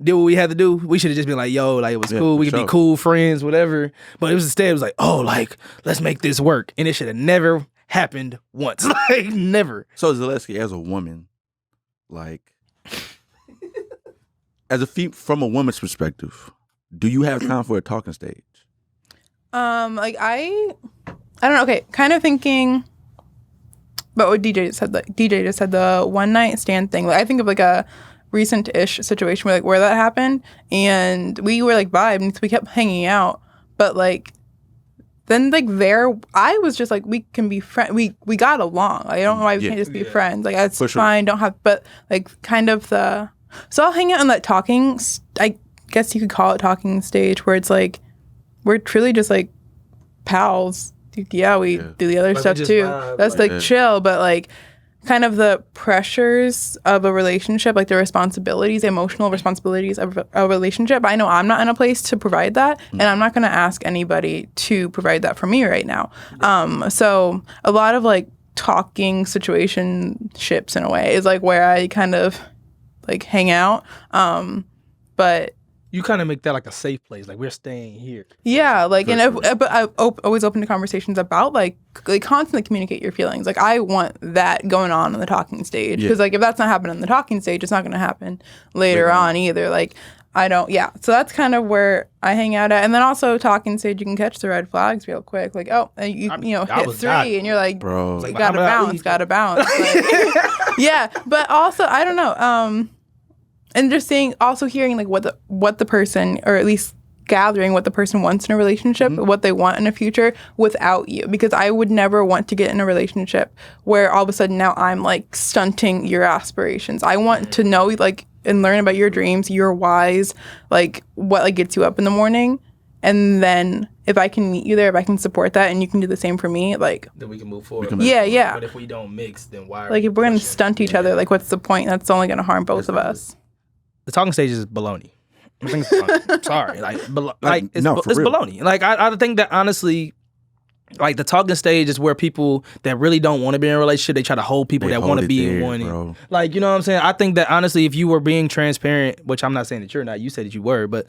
Speaker 1: did what we had to do, we should have just been like, yo, like, it was cool. We could be cool friends, whatever. But it was like, oh, like, let's make this work. And it should have never happened once. Like, never.
Speaker 3: So Zaleski, as a woman, like, from a woman's perspective, do you have time for a talking stage?
Speaker 2: Like, I don't know. Okay, kind of thinking about what DJ just said. Like, DJ just said the one night stand thing. Like, I think of like a recent-ish situation where that happened, and we were like vibing, so we kept hanging out, but like then like I was just like, we can be friends, we got along. Like, I don't know why we can't just be friends. Like, that's fine, don't have, but like kind of so I'll hang out on that talking, I guess you could call it talking stage, where it's like we're truly just like pals. Yeah, we do the other stuff too. That's like chill, but like kind of the pressures of a relationship, like the responsibilities, emotional responsibilities of a relationship. I know I'm not in a place to provide that, and I'm not going to ask anybody to provide that for me right now. So a lot of like talking situationships in a way is like where I kind of like hang out. But
Speaker 1: you kind of make that like a safe place. Like, we're staying here.
Speaker 2: Yeah, like, but I'm always open to conversations about like constantly communicate your feelings. Like, I want that going on in the talking stage, because like if that's not happening in the talking stage, it's not going to happen later on either. Like, I don't. Yeah, so that's kind of where I hang out at. And then also talking stage, you can catch the red flags real quick. Like, you hit 3, and you're like, bro, you gotta bounce. Like, yeah, but also I don't know. And just hearing like what the person, or at least gathering what the person wants in a relationship, what they want in a future without you. Because I would never want to get in a relationship where all of a sudden now I'm like stunting your aspirations. I want to know like and learn about your dreams, your whys, like what like gets you up in the morning. And then if I can meet you there, if I can support that, and you can do the same for me, like
Speaker 1: then we can move forward.
Speaker 2: Yeah.
Speaker 1: But if we don't mix, then why?
Speaker 2: Like, if we're gonna stunt each other, like what's the point? That's only gonna harm both of us.
Speaker 1: The talking stage is baloney. I think it's baloney. Sorry, it's
Speaker 3: real.
Speaker 1: baloney. Like, I think that honestly, like, the talking stage is where people that really don't want to be in a relationship, they try to hold people that want to be in one.
Speaker 3: Bro.
Speaker 1: Like, you know what I'm saying? I think that honestly, if you were being transparent, which I'm not saying that you're not, you said that you were, but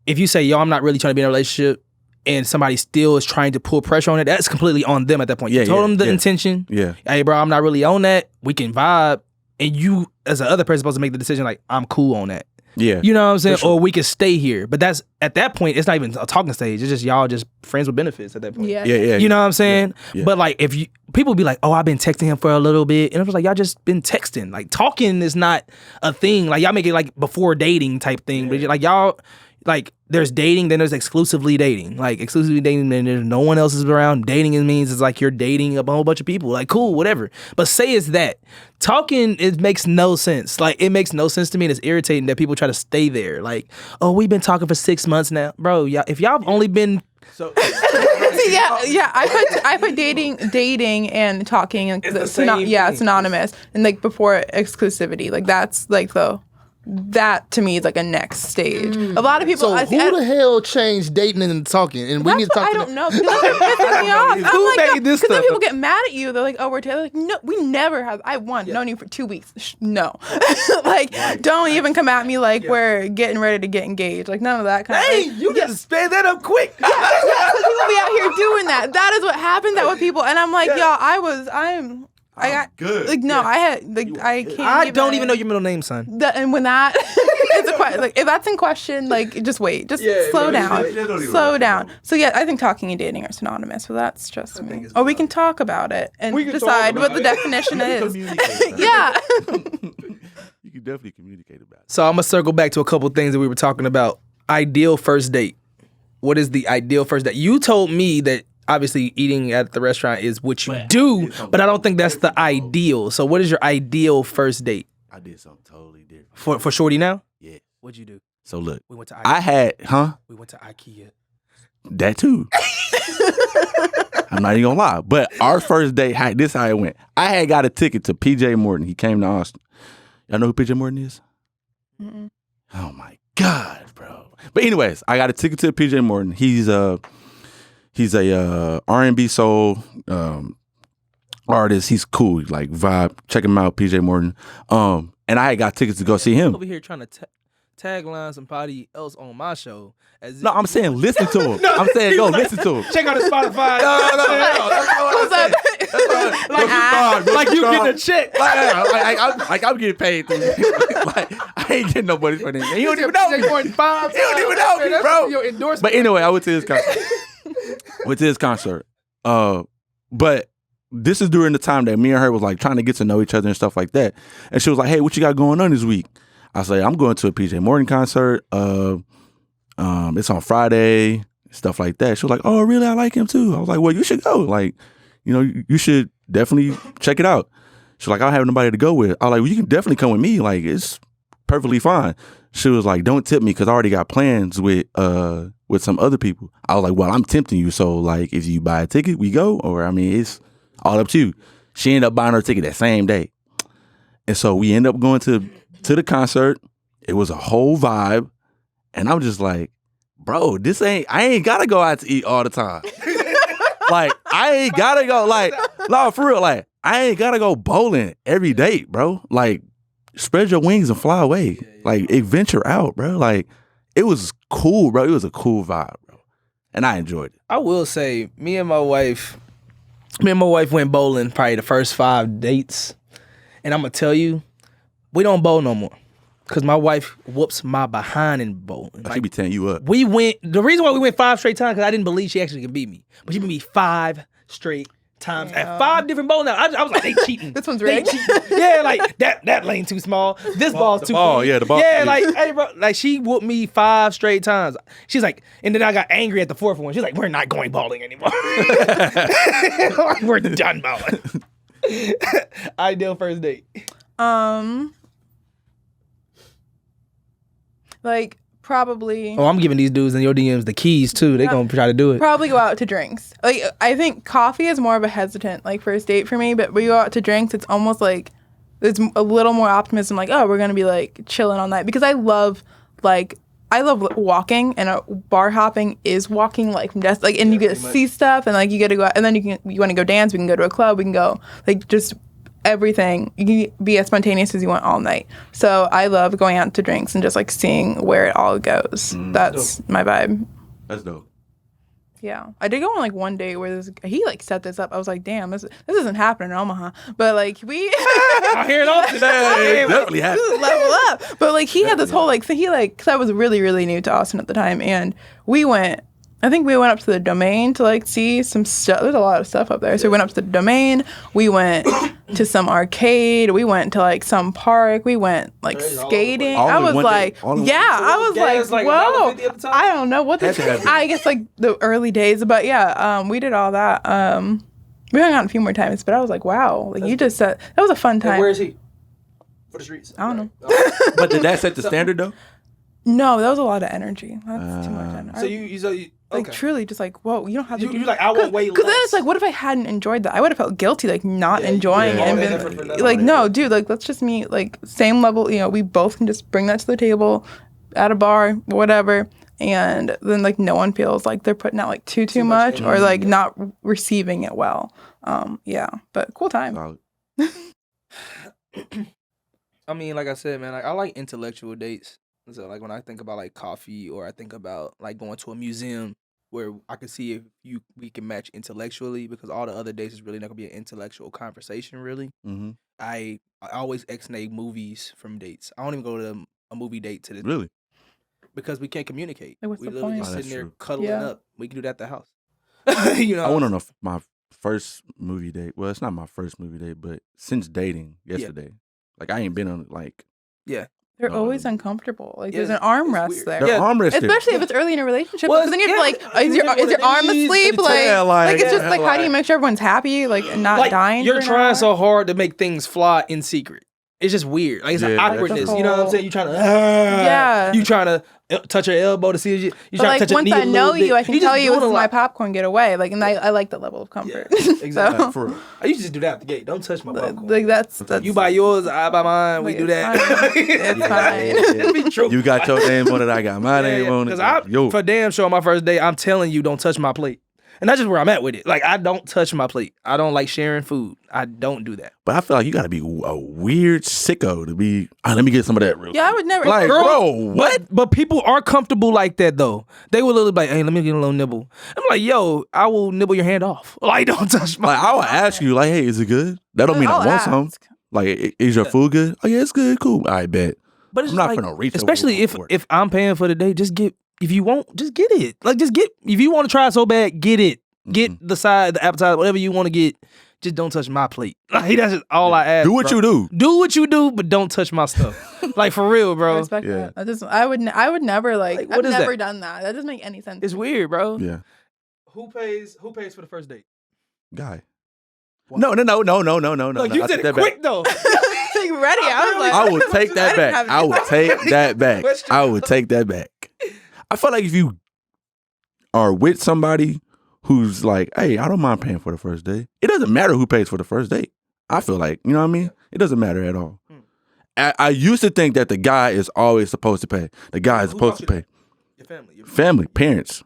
Speaker 1: if you say, yo, I'm not really trying to be in a relationship, and somebody still is trying to pull pressure on it, that's completely on them at that point. You told them the intention.
Speaker 3: Yeah.
Speaker 1: Hey, bro, I'm not really on that. We can vibe. And you, as the other person, supposed to make the decision like, I'm cool on that.
Speaker 3: Yeah.
Speaker 1: You know what I'm saying?
Speaker 3: Sure.
Speaker 1: Or we can stay here. But that's, at that point, it's not even a talking stage. It's just y'all just friends with benefits at that point.
Speaker 2: Yeah.
Speaker 1: You know what I'm saying?
Speaker 3: Yeah.
Speaker 1: But like, if you, people be like, oh, I've been texting him for a little bit. And I was like, y'all just been texting. Like, talking is not a thing. Like, y'all make it like before dating type thing. But like, y'all, like, there's dating, then there's exclusively dating. Like, exclusively dating, then there's no one else is around. Dating means it's like you're dating a whole bunch of people. Like, cool, whatever. But say it's that. Talking, it makes no sense. Like, it makes no sense to me, and it's irritating that people try to stay there. Like, oh, we've been talking for 6 months now. Bro, if y'all have only been...
Speaker 2: See, I put dating and talking. Like,
Speaker 1: it's
Speaker 2: synonymous. And like before exclusivity, like that's like that to me is like a next stage. A lot of people.
Speaker 4: So who the hell changed dating and talking? And we need to talk.
Speaker 2: I don't know. Because that's what pisses me off.
Speaker 1: Who made this stuff?
Speaker 2: Because then people get mad at you. They're like, "Oh, we're together." Like, no, we never have. I known you for 2 weeks. No, like don't even come at me like we're getting ready to get engaged. Like none of that kind of.
Speaker 1: Hey, you just sped that up quick.
Speaker 2: People be out here doing that. That is what happens with people. And I'm like, y'all, I got
Speaker 3: good.
Speaker 2: Like no, I had like I can't.
Speaker 1: I don't even know your middle name, son.
Speaker 2: And when that is a question, like if that's in question, like just wait, just slow down, slow down. So yeah, I think talking and dating are synonymous. But that's just me. Or we can talk about it and decide what the definition is. Yeah.
Speaker 3: You can definitely communicate about it.
Speaker 1: So I'm gonna circle back to a couple things that we were talking about. Ideal first date. What is the ideal first date? You told me that obviously eating at the restaurant is what you do, but I don't think that's the ideal. So what is your ideal first date?
Speaker 3: I did something totally different.
Speaker 1: For Shorty now?
Speaker 3: Yeah.
Speaker 1: What'd you do?
Speaker 3: So look,
Speaker 1: We went to IKEA.
Speaker 3: We
Speaker 1: went to IKEA.
Speaker 3: That too. I'm not even gonna lie. But our first date, this how it went. I had got a ticket to PJ Morton. He came to Austin. Y'all know who PJ Morton is?
Speaker 2: Mm-mm.
Speaker 3: Oh my God, bro. But anyways, I got a ticket to PJ Morton. He's a R&B soul artist. He's cool, like vibe. Check him out, PJ Morton. And I had got tickets to go see him.
Speaker 1: Over here trying to tagline somebody else on my show.
Speaker 3: No, I'm saying listen to him. I'm saying go listen to him.
Speaker 1: Check out his Spotify.
Speaker 2: Who's up?
Speaker 1: Like you getting a check.
Speaker 3: Like I'm getting paid. Like I ain't getting no money for this. You don't even know me. You don't even know me, bro.
Speaker 1: Your endorsement.
Speaker 3: But anyway, I went to his concert. But this is during the time that me and her was like trying to get to know each other and stuff like that. And she was like, "Hey, what you got going on this week?" I said, "I'm going to a PJ Morton concert. It's on Friday, stuff like that." She was like, "Oh, really? I like him too." I was like, "Well, you should go. Like, you should definitely check it out." She's like, "I don't have nobody to go with." I was like, "Well, you can definitely come with me. Like, it's perfectly fine." She was like, "Don't tip me because I already got plans with some other people." I was like, "Well, I'm tempting you. So like, if you buy a ticket, we go. Or I mean, it's all up to you." She ended up buying her ticket that same day, and so we ended up going to the concert. It was a whole vibe, and I'm just like, bro, I ain't gotta go out to eat all the time. Like, I ain't gotta go, like, no, for real, like, I ain't gotta go bowling every day, bro. Like, spread your wings and fly away. Like, adventure out, bro. Like, it was cool, bro. It was a cool vibe, bro. And I enjoyed it.
Speaker 1: I will say, me and my wife went bowling probably the first 5 dates. And I'm gonna tell you, we don't bowl no more. Cause my wife whoops my behind in bowling.
Speaker 3: She be tearing you up.
Speaker 1: The reason why we went 5 straight times, because I didn't believe she actually could beat me. But she beat me 5 straight times at 5 different bowling alleys. I was like, they cheating.
Speaker 2: This one's rigged.
Speaker 1: Yeah, like that lane too small. This ball's too
Speaker 3: ball,
Speaker 1: big.
Speaker 3: yeah, the ball.
Speaker 1: Yeah, like, hey, bro, like she whooped me 5 straight times. She's like, and then I got angry at the 4th one. She's like, we're not going bowling anymore. We're done bowling. Ideal first date.
Speaker 2: Like probably.
Speaker 1: Oh, I'm giving these dudes in your DMs the keys too. They gonna try to do it.
Speaker 2: Probably go out to drinks. Like I think coffee is more of a hesitant like first date for me, but when you go out to drinks, it's almost like there's a little more optimism. Like, oh, we're gonna be like chilling all night, because I love walking, and bar hopping is walking like from desk, like, and you get to see stuff, and like you get to go out, and then you want to go dance. We can go to a club. We can go like just everything. You can be as spontaneous as you want all night. So I love going out to drinks and just like seeing where it all goes. That's my vibe.
Speaker 3: That's dope.
Speaker 2: Yeah, I did go on like one day where he like set this up. I was like, damn, this isn't happening in Omaha. But like
Speaker 1: I hear it all today.
Speaker 3: It definitely happened.
Speaker 2: level up. But like he had this whole like thing. He like, cause I was really really new to Austin at the time, and we went. I think we went up to the Domain to like see some stuff. There's a lot of stuff up there. So we went up to the Domain. We went to some arcade. We went to like some park. We went like skating. I was like, whoa. I don't know what this is. I guess like the early days, but yeah, we did all that. We hung out a few more times, but I was like, wow, like you just said that was a fun time.
Speaker 1: And where is he? For the streets.
Speaker 2: I don't know.
Speaker 3: But did that set the standard though?
Speaker 2: No, that was a lot of energy. That's too much energy.
Speaker 1: So you
Speaker 2: like truly just like, whoa, you don't have to
Speaker 1: you like I won't wait.
Speaker 2: Because then it's like, what if I hadn't enjoyed that? I would have felt guilty like not enjoying it and been like, no, dude, like let's just meet like same level. You know, we both can just bring that to the table at a bar, whatever, and then like no one feels like they're putting out like too much or like not receiving it well. Yeah, but cool time.
Speaker 1: I mean, like I said, man, like I like intellectual dates. So like when I think about like coffee or I think about like going to a museum where I can see if we can match intellectually, because all the other dates is really not gonna be an intellectual conversation really.
Speaker 3: Mm-hmm.
Speaker 1: I always ex-nay movies from dates. I don't even go to a movie date to this
Speaker 3: Really?
Speaker 1: because we can't communicate.
Speaker 2: Like, what's
Speaker 1: we
Speaker 2: the
Speaker 1: literally
Speaker 2: point?
Speaker 1: just
Speaker 3: Oh,
Speaker 1: sitting
Speaker 3: that's
Speaker 1: there
Speaker 3: true.
Speaker 1: cuddling
Speaker 2: Yeah.
Speaker 1: up. We can do that at the house. You know,
Speaker 3: I went on my first movie date. Well, it's not my first movie date, but since dating yesterday, like I ain't been on like.
Speaker 2: They're
Speaker 3: No,
Speaker 2: always
Speaker 3: no.
Speaker 2: uncomfortable. Like
Speaker 1: Yeah,
Speaker 2: there's an arm
Speaker 1: it's
Speaker 2: rest
Speaker 1: weird.
Speaker 2: there.
Speaker 3: They're
Speaker 1: Yeah.
Speaker 3: arm rested.
Speaker 2: Especially if it's early in a relationship,
Speaker 1: Well,
Speaker 2: because then you have to
Speaker 1: yeah,
Speaker 2: like, is your arm asleep?
Speaker 3: Yeah, like,
Speaker 2: It's just
Speaker 3: yeah,
Speaker 2: like, how do you
Speaker 3: like-
Speaker 2: make sure everyone's happy, like, and not
Speaker 1: like
Speaker 2: dying?
Speaker 1: you're
Speaker 2: for an
Speaker 1: trying
Speaker 2: hour?
Speaker 1: so hard to make things fly in secret. It's just weird. Like it's an
Speaker 3: Yeah, that's
Speaker 1: awkwardness.
Speaker 2: true.
Speaker 1: You know what I'm saying? You trying to
Speaker 2: Yeah.
Speaker 1: You trying to touch her elbow to see if you
Speaker 2: But
Speaker 1: trying
Speaker 2: like
Speaker 1: to touch her
Speaker 2: once
Speaker 1: knee
Speaker 2: I
Speaker 1: a
Speaker 2: know
Speaker 1: little bit.
Speaker 2: you, I can
Speaker 1: just
Speaker 2: tell you
Speaker 1: doing
Speaker 2: this
Speaker 1: a
Speaker 2: is my
Speaker 1: lot.
Speaker 2: popcorn. Get away, like, and I like that level of comfort.
Speaker 1: exactly.
Speaker 2: So,
Speaker 3: For real.
Speaker 1: I used to just do that at the gate. Don't touch my popcorn.
Speaker 2: like that's
Speaker 1: You buy yours, I buy mine. We
Speaker 2: like,
Speaker 1: do
Speaker 2: it's
Speaker 1: that.
Speaker 2: fine. It's fine.
Speaker 1: It'll be true.
Speaker 3: You got your name on it. I got my name on it.
Speaker 1: Because
Speaker 3: Yo,
Speaker 1: for damn sure on my first day, I'm telling you, don't touch my plate. And that's just where I'm at with it. Like, I don't touch my plate. I don't like sharing food. I don't do that.
Speaker 3: but I feel like you got to be a weird sicko to be. Let me get some of that real.
Speaker 2: Yeah, I would never.
Speaker 3: Like,
Speaker 1: Girl,
Speaker 3: bro, what?
Speaker 1: But people are comfortable like that, though. They will literally be like, hey, let me get a little nibble. I'm like, yo, I will nibble your hand off. Like, don't touch my
Speaker 3: Like, I will ask you, like, hey, is it good? That don't mean
Speaker 2: I'll
Speaker 3: I want
Speaker 2: ask.
Speaker 3: some. Like, is your food good? Oh yeah, it's good. Cool. I bet.
Speaker 1: But it's
Speaker 3: I'm not
Speaker 1: like,
Speaker 3: gonna reach over
Speaker 1: especially
Speaker 3: for it.
Speaker 1: if I'm paying for the day, just get, if you want, just get it. Like, just get, if you want to try it so bad, get it. Get
Speaker 3: Mm-hmm.
Speaker 1: the side, the appetizer, whatever you want to get. Just don't touch my plate. Like, that's just all I ask.
Speaker 3: Do what
Speaker 1: bro.
Speaker 3: you do.
Speaker 1: Do what you do, but don't touch my stuff. Like, for real,
Speaker 2: I
Speaker 1: bro.
Speaker 2: respect
Speaker 3: Yeah.
Speaker 2: that. I would never like.
Speaker 1: Like, what
Speaker 2: I've
Speaker 1: is
Speaker 2: never
Speaker 1: that?
Speaker 2: done that. That doesn't make any sense.
Speaker 1: It's weird, bro.
Speaker 3: Yeah,
Speaker 1: Who pays for the first date?
Speaker 3: guy.
Speaker 1: What?
Speaker 3: No.
Speaker 1: Look, you
Speaker 3: I
Speaker 1: did
Speaker 3: take
Speaker 1: it
Speaker 3: that
Speaker 1: quick,
Speaker 3: back.
Speaker 1: though.
Speaker 2: like ready. I was like,
Speaker 3: I will take that
Speaker 2: I didn't
Speaker 3: back.
Speaker 2: have
Speaker 3: I will
Speaker 2: any-
Speaker 3: take that back.
Speaker 1: Question.
Speaker 3: I will take that back. I feel like if you are with somebody who's like, hey, I don't mind paying for the first date. It doesn't matter who pays for the first date. I feel like, you know what I mean? It doesn't matter at all. I used to think that the guy is always supposed to pay. The guy is
Speaker 1: Who
Speaker 3: supposed to
Speaker 1: taught you
Speaker 3: pay.
Speaker 1: Your family. Your
Speaker 3: Family, parents,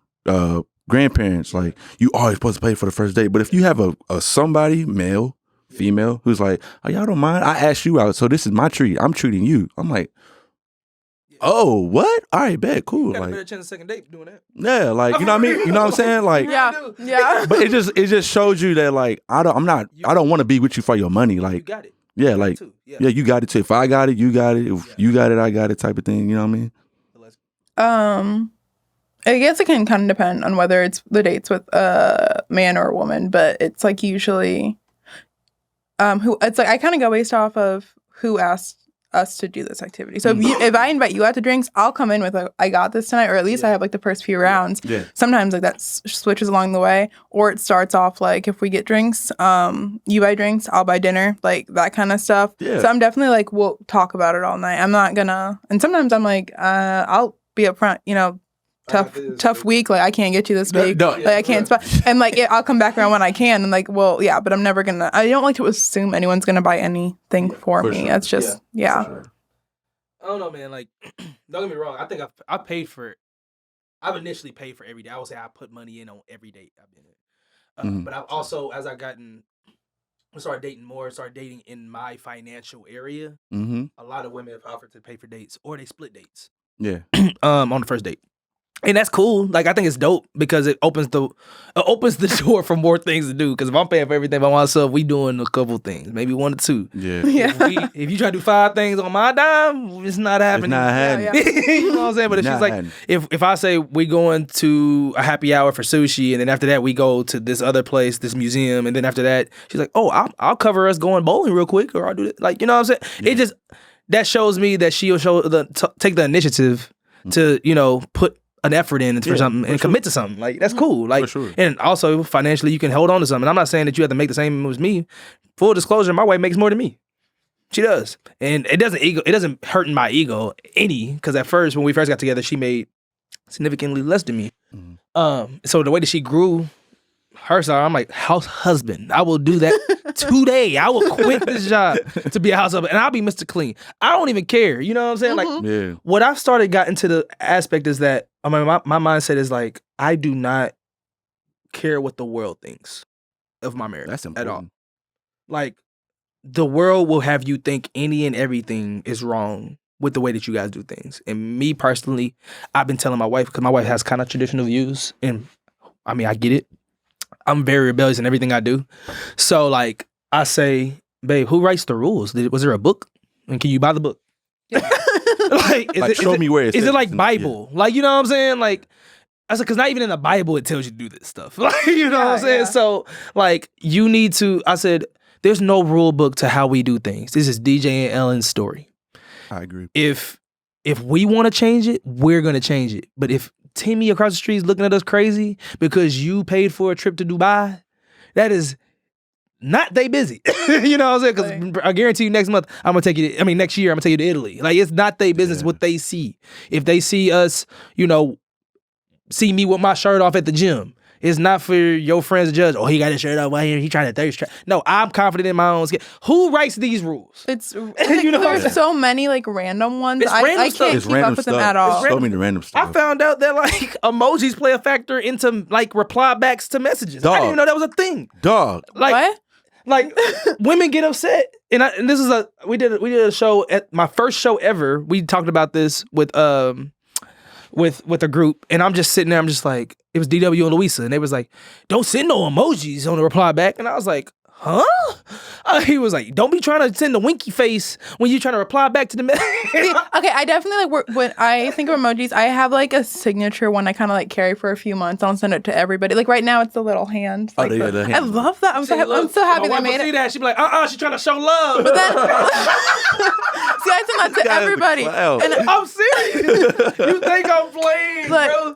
Speaker 3: grandparents, like you always supposed to pay for the first date. But if you have a somebody, male, female, who's like, oh, y'all don't mind? I asked you out, so this is my treat. I'm treating you. I'm like, oh, what? All right, bet, cool.
Speaker 1: You got a
Speaker 3: Like,
Speaker 1: better chance of second date doing that.
Speaker 3: yeah, like you know what I mean? You know what I'm saying? Like,
Speaker 2: yeah.
Speaker 3: but it just shows you that like I don't want to be with you for your money.
Speaker 1: You
Speaker 3: Like,
Speaker 1: got it.
Speaker 3: yeah, like
Speaker 1: Too.
Speaker 3: yeah, you got it too. If I got it, you got it. If you got it, I got it. Type of thing. You know what I mean?
Speaker 2: I guess it can kind of depend on whether it's the dates with a man or a woman, but it's like usually who it's like I kind of go based off of who asked us to do this activity. So if I invite you out to drinks, I'll come in with like, I got this tonight, or at least I have like the first few rounds.
Speaker 3: Yeah.
Speaker 2: Sometimes like that switches along the way, or it starts off like if we get drinks, you buy drinks, I'll buy dinner, like that kind of stuff.
Speaker 3: Yeah.
Speaker 2: So I'm definitely like, we'll talk about it all night. I'm not gonna, and sometimes I'm like, I'll be upfront, you know, tough week, like I can't get you this week,
Speaker 3: No,
Speaker 2: like I can't spot, and like I'll come back around when I can, and like, well, yeah, but I'm never gonna, I don't like to assume anyone's gonna buy anything for me.
Speaker 3: sure.
Speaker 2: That's just
Speaker 1: I don't know, man. Like, don't get me wrong. I think I paid for it. I've initially paid for every day. I would say I put money in on every date I've been in. But I've also, as I started dating more, started dating in my financial area,
Speaker 3: Mm-hmm.
Speaker 1: a lot of women have offered to pay for dates, or they split dates
Speaker 3: Yeah.
Speaker 1: on the first date. And that's cool. Like, I think it's dope because it opens the door for more things to do. Because if I'm paying for everything by myself, we doing a couple things, maybe 1 or 2.
Speaker 3: Yeah.
Speaker 1: If you try to do 5 things on my dime, it's not happening.
Speaker 3: It's not happening.
Speaker 1: You know what I'm saying? But if she's like, if I say we going to a happy hour for sushi, and then after that we go to this other place, this museum, and then after that she's like, oh, I'll cover us going bowling real quick, or I'll do it. Like, you know what I'm saying? Yeah. It just that shows me that she'll take the initiative to put an effort in for something and commit to something. Like, that's cool. Like, and also financially you can hold on to something. I'm not saying that you have to make the same as me. Full disclosure, my wife makes more than me. She does. And it doesn't hurt my ego any, because at first when we first got together, she made significantly less than me. Mm-hmm. So the way that she grew her side, I'm like, house husband. I will do that today. I will quit this job to be a house husband, and I'll be Mr. Clean. I don't even care. You know what I'm saying? Like, what I've got into the aspect is that, I mean, my mindset is like, I do not care what the world thinks of my marriage.
Speaker 3: That's important.
Speaker 1: At all. Like, the world will have you think any and everything is wrong with the way that you guys do things. And me personally, I've been telling my wife, because my wife has kind of traditional views, and I mean, I get it. I'm very rebellious in everything I do. So, like, I say, babe, who writes the rules? Was there a book? And can you buy the book?
Speaker 3: Show me where it's.
Speaker 1: Is it like Bible? Yeah. Like, you know what I'm saying? Like, I said, because not even in the Bible it tells you to do this stuff. Like, you know what I'm saying? Yeah. So, like, you need to, I said, there's no rule book to how we do things. This is DJ and Ellen's story.
Speaker 3: I agree.
Speaker 1: If we want to change it, we're going to change it. But if Timmy across the street is looking at us crazy because you paid for a trip to Dubai, that is not they busy. You know what I'm saying? Because I guarantee you next year I'm going to take you to Italy. Like, it's not their business what they see. If they see us, see me with my shirt off at the gym, it's not for your friends to judge. Oh, he got his shirt off. Why he trying to thirst trap? No, I'm confident in my own skin. Who writes these rules?
Speaker 2: It's there's so many like random ones. I can't keep up with them at all.
Speaker 3: So many random stuff.
Speaker 1: I found out that like emojis play a factor into like reply backs to messages. I didn't even know that was a thing.
Speaker 3: Dog.
Speaker 1: Like,
Speaker 2: what?
Speaker 1: Like, women get upset, and this is we did a show at my first show ever. We talked about this with a group, and I'm just sitting there. I'm just like, it was DW and Louisa, and they was like, "Don't send no emojis on the reply back," and I was like, "Huh?" He was like, "Don't be trying to send the winky face when you're trying to reply back to the message."
Speaker 2: Okay, I definitely like when I think of emojis, I have like a signature one I kind of like carry for a few months. I'll send it to everybody. Like right now, it's the little hand. Like
Speaker 3: the hand.
Speaker 2: I love that. I'm so happy they made it.
Speaker 1: That. She'd be like, she's trying to show love.
Speaker 2: But then, see, I send that to everybody.
Speaker 1: And I'm serious. You think I'm playing, bro?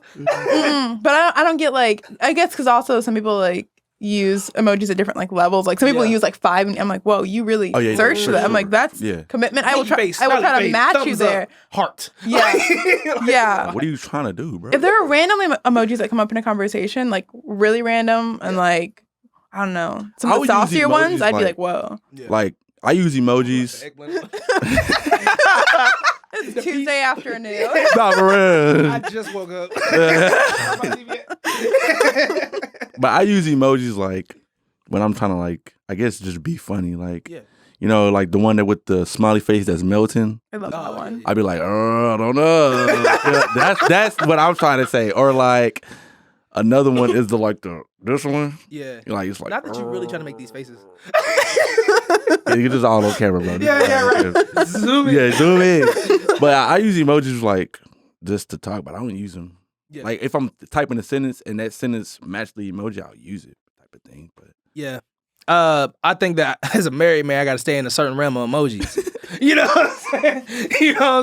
Speaker 2: But I don't get like, I guess because also some people like use emojis at different like levels. Like some people use like 5, and I'm like, whoa, you really search for that. I'm like, that's commitment. I will try to match you there.
Speaker 1: Heart.
Speaker 2: Yeah. Yeah.
Speaker 3: What are you trying to do, bro?
Speaker 2: If there are random emojis that come up in a conversation, like really random and like, I don't know, some of the saucier ones, I'd be like, whoa.
Speaker 3: Yeah. Like, I use emojis.
Speaker 2: It's Tuesday afternoon.
Speaker 3: Not for real.
Speaker 1: I just woke up.
Speaker 3: But I use emojis like when I'm trying to like, I guess just be funny. Like, like the one that with the smiley face that's melting.
Speaker 2: I love that one.
Speaker 3: I'd be like, I don't know. That's what I'm trying to say. Or like another one is this one.
Speaker 1: Yeah.
Speaker 3: Like, it's like,
Speaker 1: not that you're really trying to make these faces.
Speaker 3: You're just all on camera, bro.
Speaker 1: Right. Zoom in.
Speaker 3: Yeah, zoom in. But I use emojis like just to talk, but I don't use them. Yeah. Like if I'm typing a sentence and that sentence match the emoji, I'll use it, type of thing. But
Speaker 1: yeah, I think that as a married man, I got to stay in a certain realm of emojis. You know what I'm saying?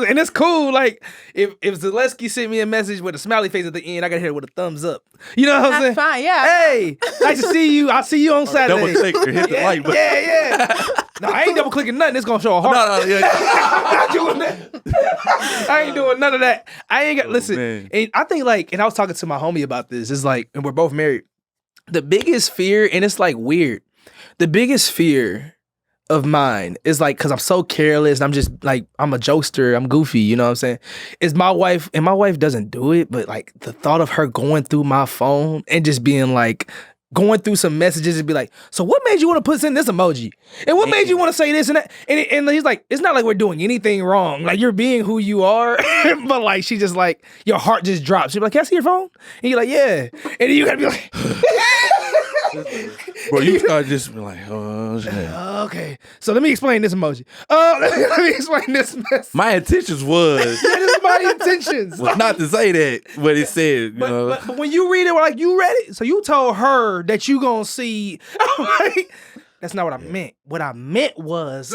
Speaker 1: And it's cool. Like if Zaleski sent me a message with a smiley face at the end, I got to hit it with a thumbs up. You know what I'm saying?
Speaker 2: That's fine. Yeah.
Speaker 1: Hey, nice to see you. I'll see you on Saturday.
Speaker 3: Double click or hit the like button.
Speaker 1: Yeah. No, I ain't double clicking nothing. It's gonna show a heart.
Speaker 3: No,
Speaker 1: I'm not doing that. I ain't doing none of that. I ain't got listen. And I think like, and I was talking to my homie about this. It's like, and we're both married. The biggest fear, and it's like weird. The biggest fear of mine is like, cause I'm so careless. And I'm just like, I'm a jokester. I'm goofy. You know what I'm saying? Is my wife, and my wife doesn't do it, but like the thought of her going through my phone and just being like, going through some messages and be like, so what made you want to put in this emoji? And what made you want to say this and that? And he's like, it's not like we're doing anything wrong. Like, you're being who you are. But like, she just like, your heart just drops. She's like, can I see your phone? And you're like, yeah. And then you gotta be like,
Speaker 3: bro, you start just be like, oh shit.
Speaker 1: Okay, so let me explain this emoji. Let me explain this mess.
Speaker 3: My intentions was
Speaker 1: That is my intentions.
Speaker 3: was not to say that, but it said, you know.
Speaker 1: But when you read it, we're like, you read it? So you told her that you gonna see. Like, that's not what I meant. What I meant was,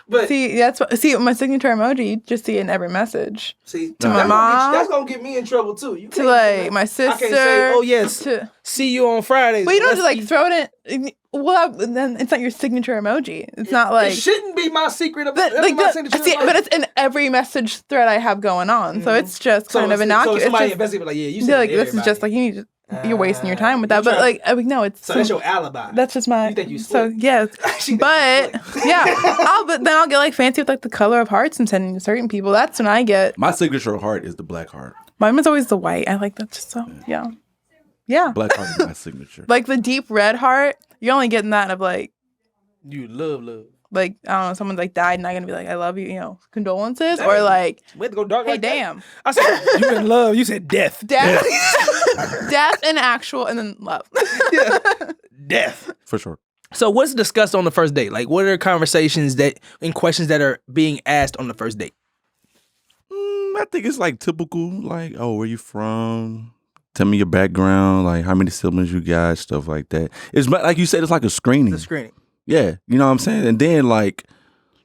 Speaker 1: but
Speaker 2: See, my signature emoji, you just see it in every message.
Speaker 1: see,
Speaker 2: To my mom.
Speaker 1: that's gonna get me in trouble too. You
Speaker 2: To
Speaker 1: can't
Speaker 2: like
Speaker 1: say,
Speaker 2: my sister.
Speaker 1: I can't say, oh yes,
Speaker 2: To,
Speaker 1: see you on Fridays.
Speaker 2: but you don't
Speaker 1: Let's
Speaker 2: just like
Speaker 1: see.
Speaker 2: throw it in. Well, then it's not your signature emoji. It's not like.
Speaker 1: It shouldn't be my secret.
Speaker 2: But, like, but it's in every message thread I have going on, so it's just kind of innocuous.
Speaker 1: So somebody
Speaker 2: it's just,
Speaker 1: investigates, like, yeah, you
Speaker 2: yeah,
Speaker 1: said
Speaker 2: like this is just like you need to. You're wasting your time with that, but like I mean, no, it's
Speaker 1: So that's your alibi.
Speaker 2: that's just my.
Speaker 1: You think you
Speaker 2: so
Speaker 1: slick.
Speaker 2: yeah,
Speaker 1: She think
Speaker 2: but
Speaker 1: you slick.
Speaker 2: yeah, but then I'll get like fancy with like the color of hearts I'm sending to certain people. That's when I get.
Speaker 3: My signature heart is the black heart.
Speaker 2: Mine was always the white. I like that just so yeah.
Speaker 3: Black heart is my signature.
Speaker 2: Like the deep red heart, you're only getting that of like
Speaker 1: You love.
Speaker 2: I don't know, someone's like died and I'm gonna be like, I love you, condolences, or like,
Speaker 1: We had to go dark.
Speaker 2: hey,
Speaker 1: like that?
Speaker 2: damn,
Speaker 1: I said you in love. You said death.
Speaker 2: death, death and actual, and then love.
Speaker 1: Death.
Speaker 3: For sure.
Speaker 1: So what's discussed on the first date? Like, what are conversations and questions that are being asked on the first date?
Speaker 3: I think it's like typical, like, oh, where you from? Tell me your background, like how many siblings you got, stuff like that. It's like you said, it's like a screening.
Speaker 1: The screening.
Speaker 3: Yeah, you know what I'm saying? And then like,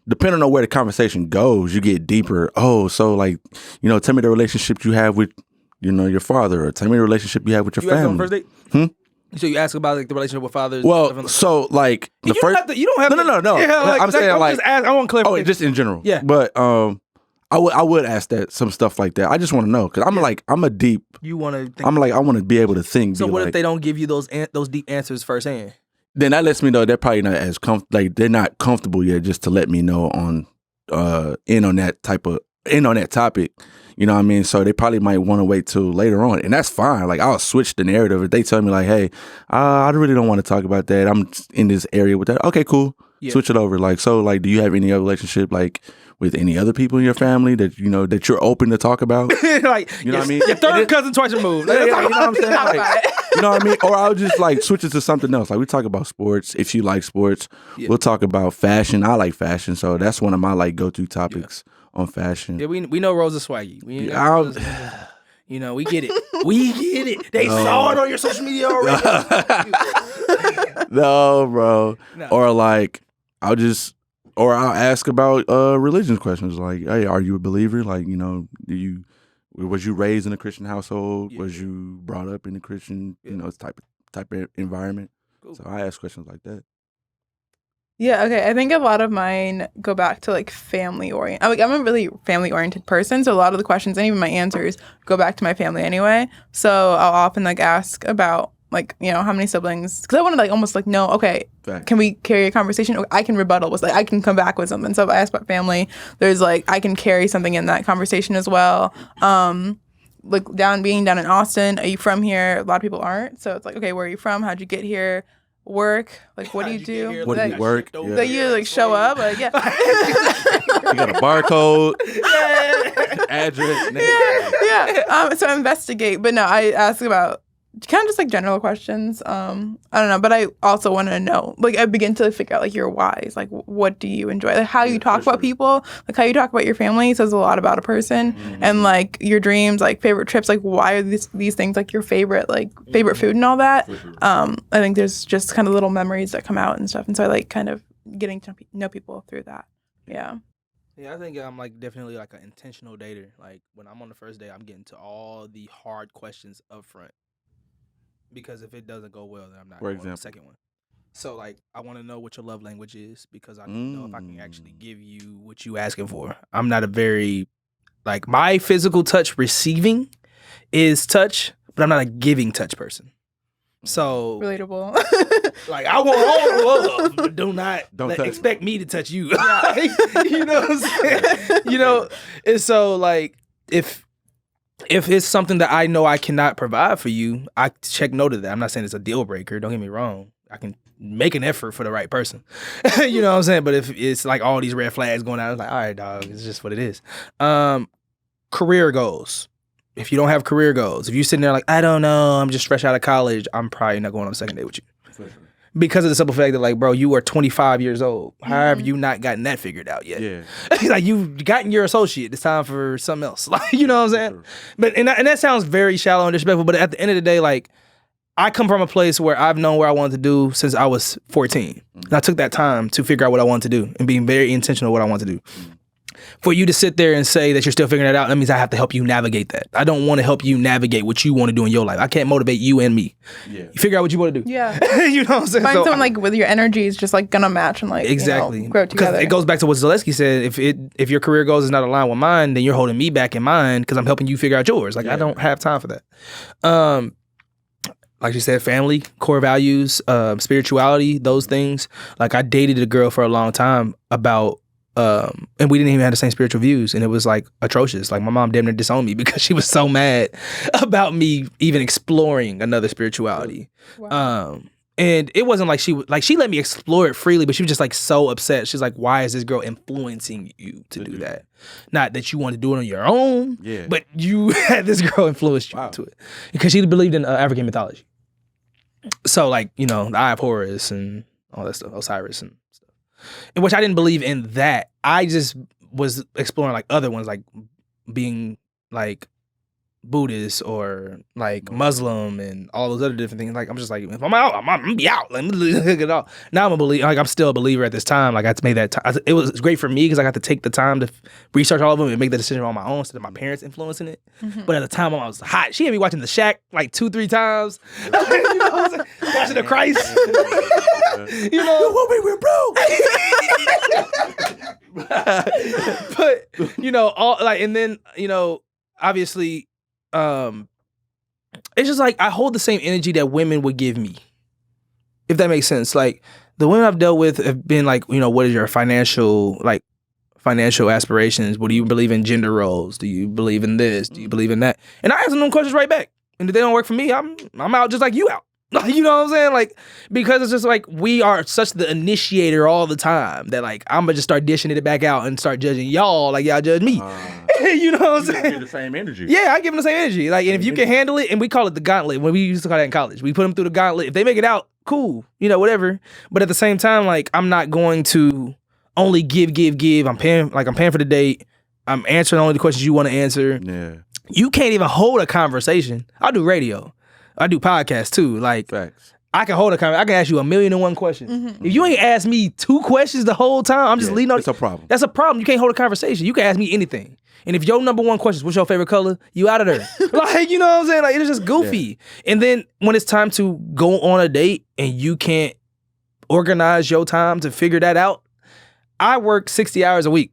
Speaker 3: depending on where the conversation goes, you get deeper. Oh, so like, tell me the relationship you have with, your father, or tell me the relationship you have with your
Speaker 1: You asked
Speaker 3: family.
Speaker 1: on the first date? So you ask about like the relationship with fathers?
Speaker 3: Well, so like
Speaker 1: you don't have to.
Speaker 3: No.
Speaker 1: Yeah, like,
Speaker 3: I'm saying like,
Speaker 1: just ask, I want clarification.
Speaker 3: oh, just in general.
Speaker 1: Yeah.
Speaker 3: But I would ask that some stuff like that. I just want to know because I'm a deep.
Speaker 1: You want to think.
Speaker 3: I'm like I want to be able to think.
Speaker 1: So what
Speaker 3: like,
Speaker 1: if they don't give you those deep answers firsthand?
Speaker 3: Then that lets me know they're probably not as like they're not comfortable yet just to let me know on on that topic. You know what I mean? So they probably might want to wait till later on, and that's fine. Like I'll switch the narrative if they tell me like, hey, I really don't want to talk about that. I'm in this area with that. Okay, cool. Yeah. Switch it over. Like so, like, do you have any other relationship like with any other people in your family that that you're open to talk about?
Speaker 1: Like,
Speaker 3: you know what I mean?
Speaker 1: Your third cousin twice removed.
Speaker 3: You know what I'm saying? Like, you know what I mean? Or I'll just like switch it to something else. Like we talk about sports. If you like sports, we'll talk about fashion. I like fashion, so that's one of my like go-to topics on fashion.
Speaker 1: Yeah, we know Rosa swaggy. We get it. We get it. They saw it on your social media already.
Speaker 3: No, bro. No. Or like I'll ask about religion questions. Like, hey, are you a believer? Like, was you raised in a Christian household? Yeah. Was you brought up in a Christian, type of environment? Cool. So I ask questions like that.
Speaker 2: Yeah, okay. I think a lot of mine go back to like family oriented. Like I'm a really family oriented person, so a lot of the questions and even my answers go back to my family anyway. So I'll often like ask about like, how many siblings, because I want to like almost like know, okay, can we carry a conversation? I can rebuttal with like I can come back with something. So if I ask about family, there's like I can carry something in that conversation as well. Like being down in Austin, are you from here? A lot of people aren't. So it's like, okay, where are you from? How'd you get here? Work, like what do you do?
Speaker 3: What do you work?
Speaker 2: So you like show up, like yeah.
Speaker 3: You got a barcode, address, name.
Speaker 2: Yeah. So I investigate, but no, I ask about kind of just like general questions. I don't know, but I also want to know. Like I begin to figure out like your whys. Like what do you enjoy? Like how you talk about people. Like how you talk about your family says a lot about a person. Mm-hmm. And like your dreams, like favorite trips. Like why are these things like your favorite food and all that? Sure. I think there's just kind of little memories that come out and stuff. And so I like kind of getting to know people through that. Yeah.
Speaker 1: Yeah, I think I'm like definitely like an intentional dater. Like when I'm on the first day, I'm getting to all the hard questions up front. Because if it doesn't go well, then I'm not going to the second one. So, like, I want to know what your love language is because I don't know if I can actually give you what you asking for. I'm not a very, like, my physical touch receiving is touch, but I'm not a giving touch person. So
Speaker 2: relatable.
Speaker 1: Like I want all the love, but don't expect me to touch you. You know what I'm saying? And so like if if it's something that I know I cannot provide for you, I check no to that. I'm not saying it's a deal breaker. Don't get me wrong. I can make an effort for the right person. You know what I'm saying? But if it's like all these red flags going out, it's like, all right, dog, it's just what it is. Career goals. If you don't have career goals, if you're sitting there like, I don't know, I'm just fresh out of college, I'm probably not going on a second date with you. Because of the simple fact that, like, bro, you are 25 years old. How have you not gotten that figured out yet?
Speaker 3: Yeah.
Speaker 1: Like, you've gotten your associate. It's time for something else. Like, you know what I'm saying? Sure. But and that sounds very shallow and disrespectful, but at the end of the day, like, I come from a place where I've known where I wanted to do since I was 14. And I took that time to figure out what I wanted to do and being very intentional with what I want to do. For you to sit there and say that you're still figuring it out, that means I have to help you navigate that. I don't want to help you navigate what you want to do in your life. I can't motivate you and me. Yeah. You figure out what you want to do.
Speaker 2: Yeah.
Speaker 1: You know what I'm saying?
Speaker 2: Find someone like with your energy is just like gonna match and like
Speaker 1: exactly
Speaker 2: grow together.
Speaker 1: Because it goes back to what Zaleski said. If your career goals is not aligned with mine, then you're holding me back in mine because I'm helping you figure out yours. Like I don't have time for that. Like she said, family, core values, spirituality, those things. Like I dated a girl for a long time about. And we didn't even have the same spiritual views, and it was like atrocious. Like my mom damn near disowned me because she was so mad about me even exploring another spirituality. Wow. And it wasn't like she let me explore it freely, but she was just like so upset. She's like, "Why is this girl influencing you to do that? Not that you want to do it on your own, but you had this girl influence you to it because she believed in African mythology. So like the Eye of Horus and all that stuff, Osiris and." In which I didn't believe in that. I just was exploring like other ones, like being like Buddhist or like Muslim and all those other different things. Like I'm just like, if I'm out, I'm gonna be out. Like, look it all. Now I'm a believer. Like I'm still a believer at this time. Like I made that time. It was great for me because I got to take the time to research all of them and make the decision on my own instead of my parents influencing it. Mm-hmm. But at the time I was hot. She had me watching The Shack like 2-3 times. You know what I'm saying? Watching The Christ. You know what we were broke. But all like, and then obviously. It's just like I hold the same energy that women would give me, if that makes sense. Like the women I've dealt with have been like, what is your financial aspirations? What do you believe in gender roles? Do you believe in this? Do you believe in that? And I ask them questions right back. And if they don't work for me, I'm out just like you out. You know what I'm saying? Like, because it's just like we are such the initiator all the time that like I'm gonna just start dishing it back out and start judging y'all like y'all judge me. You know what I'm saying?
Speaker 3: Give the same energy.
Speaker 1: Yeah, I give them the same energy. Like, and if you can handle it, and we call it the gauntlet. When we used to call that in college, we put them through the gauntlet. If they make it out, cool. Whatever. But at the same time, like I'm not going to only give. I'm paying for the date. I'm answering only the questions you want to answer. Yeah. You can't even hold a conversation. I do radio. I do podcasts too. Like, facts. I can hold a conversation. I can ask you 1,000,001 questions. Mm-hmm. If you ain't asked me 2 questions the whole time, I'm just leading on.
Speaker 3: That's a problem.
Speaker 1: That's a problem. You can't hold a conversation. You can ask me anything. And if your number 1 question is, what's your favorite color? You out of there. Like, you know what I'm saying? Like, it's just goofy. Yeah. And then when it's time to go on a date and you can't organize your time to figure that out, I work 60 hours a week.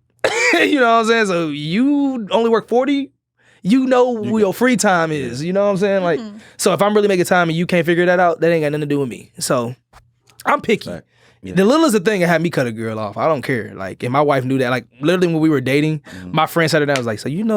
Speaker 1: You know what I'm saying? So you only work 40? Who your free time is, you know what I'm saying? Like, so if I'm really making time and you can't figure that out, that ain't got nothing to do with me. So I'm picky. Right. Yeah. The littlest thing that had me cut a girl off. I don't care. Like, and my wife knew that. Like, literally when we were dating, my friend sat her down and was like, so you ain't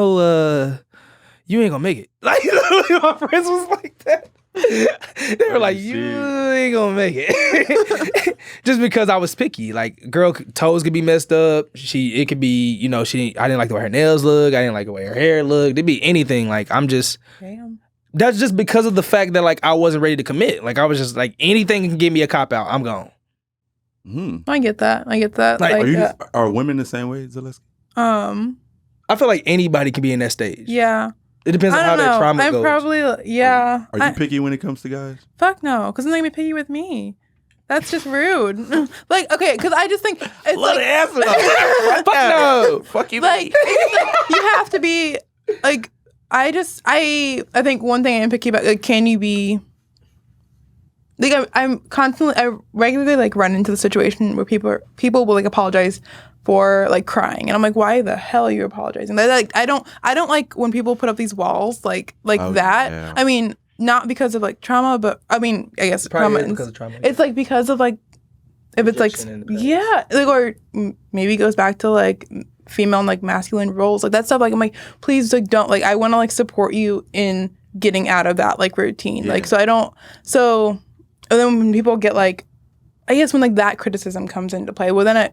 Speaker 1: gonna make it. Like, literally my friends was like that. They were like, you ain't gonna make it. Just because I was picky. Like, girl toes could be messed up. It could be, I didn't like the way her nails look. I didn't like the way her hair looked. It'd be anything. Like, I'm just, damn. That's just because of the fact that like I wasn't ready to commit. Like, I was just like, anything can give me a cop out. I'm gone.
Speaker 2: I get that.
Speaker 1: Like
Speaker 3: are women the same way, Zaleski?
Speaker 1: I feel like anybody can be in that stage.
Speaker 2: Yeah.
Speaker 1: It depends on how their trauma goes.
Speaker 2: Are
Speaker 3: you picky when it comes to guys?
Speaker 2: Fuck no, because then they be picky with me. That's just rude. Like, okay, because I just think it's
Speaker 1: let
Speaker 2: like,
Speaker 1: answer. Fuck no. Fuck you.
Speaker 2: Like, you have to be like. I think one thing I'm picky about. Like, can you be? Like, I regularly like run into the situation where people will like apologize for like crying, and I'm like, why the hell are you apologizing? Like, I don't like when people put up these walls like that. Yeah. I mean, not because of like trauma, but I mean, I guess trauma.
Speaker 1: Because of trauma.
Speaker 2: It's like because of like if it's like like or maybe it goes back to like female and like masculine roles, like that stuff. Like I'm like, please like don't like I want to like support you in getting out of that like routine. Like so I don't and then when people get like I guess when like that criticism comes into play, well then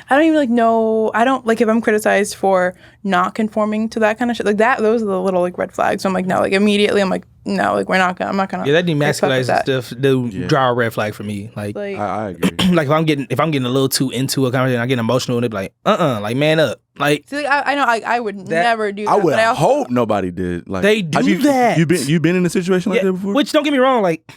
Speaker 2: I don't even like know. I don't like if I'm criticized for not conforming to that kind of shit like that. Those are the little like red flags. So I'm like, no, like immediately I'm like, no, like I'm not gonna.
Speaker 1: Yeah, that demasculizing stuff do draw a red flag for me. Like
Speaker 3: I agree.
Speaker 1: Like if I'm getting a little too into a conversation, I get emotional and they be like, like man up. Like,
Speaker 2: see, like I know I would never do that.
Speaker 3: I would
Speaker 2: but
Speaker 3: hope nobody did. Like
Speaker 1: they do that.
Speaker 3: You been in a situation like that before?
Speaker 1: Which don't get me wrong, like.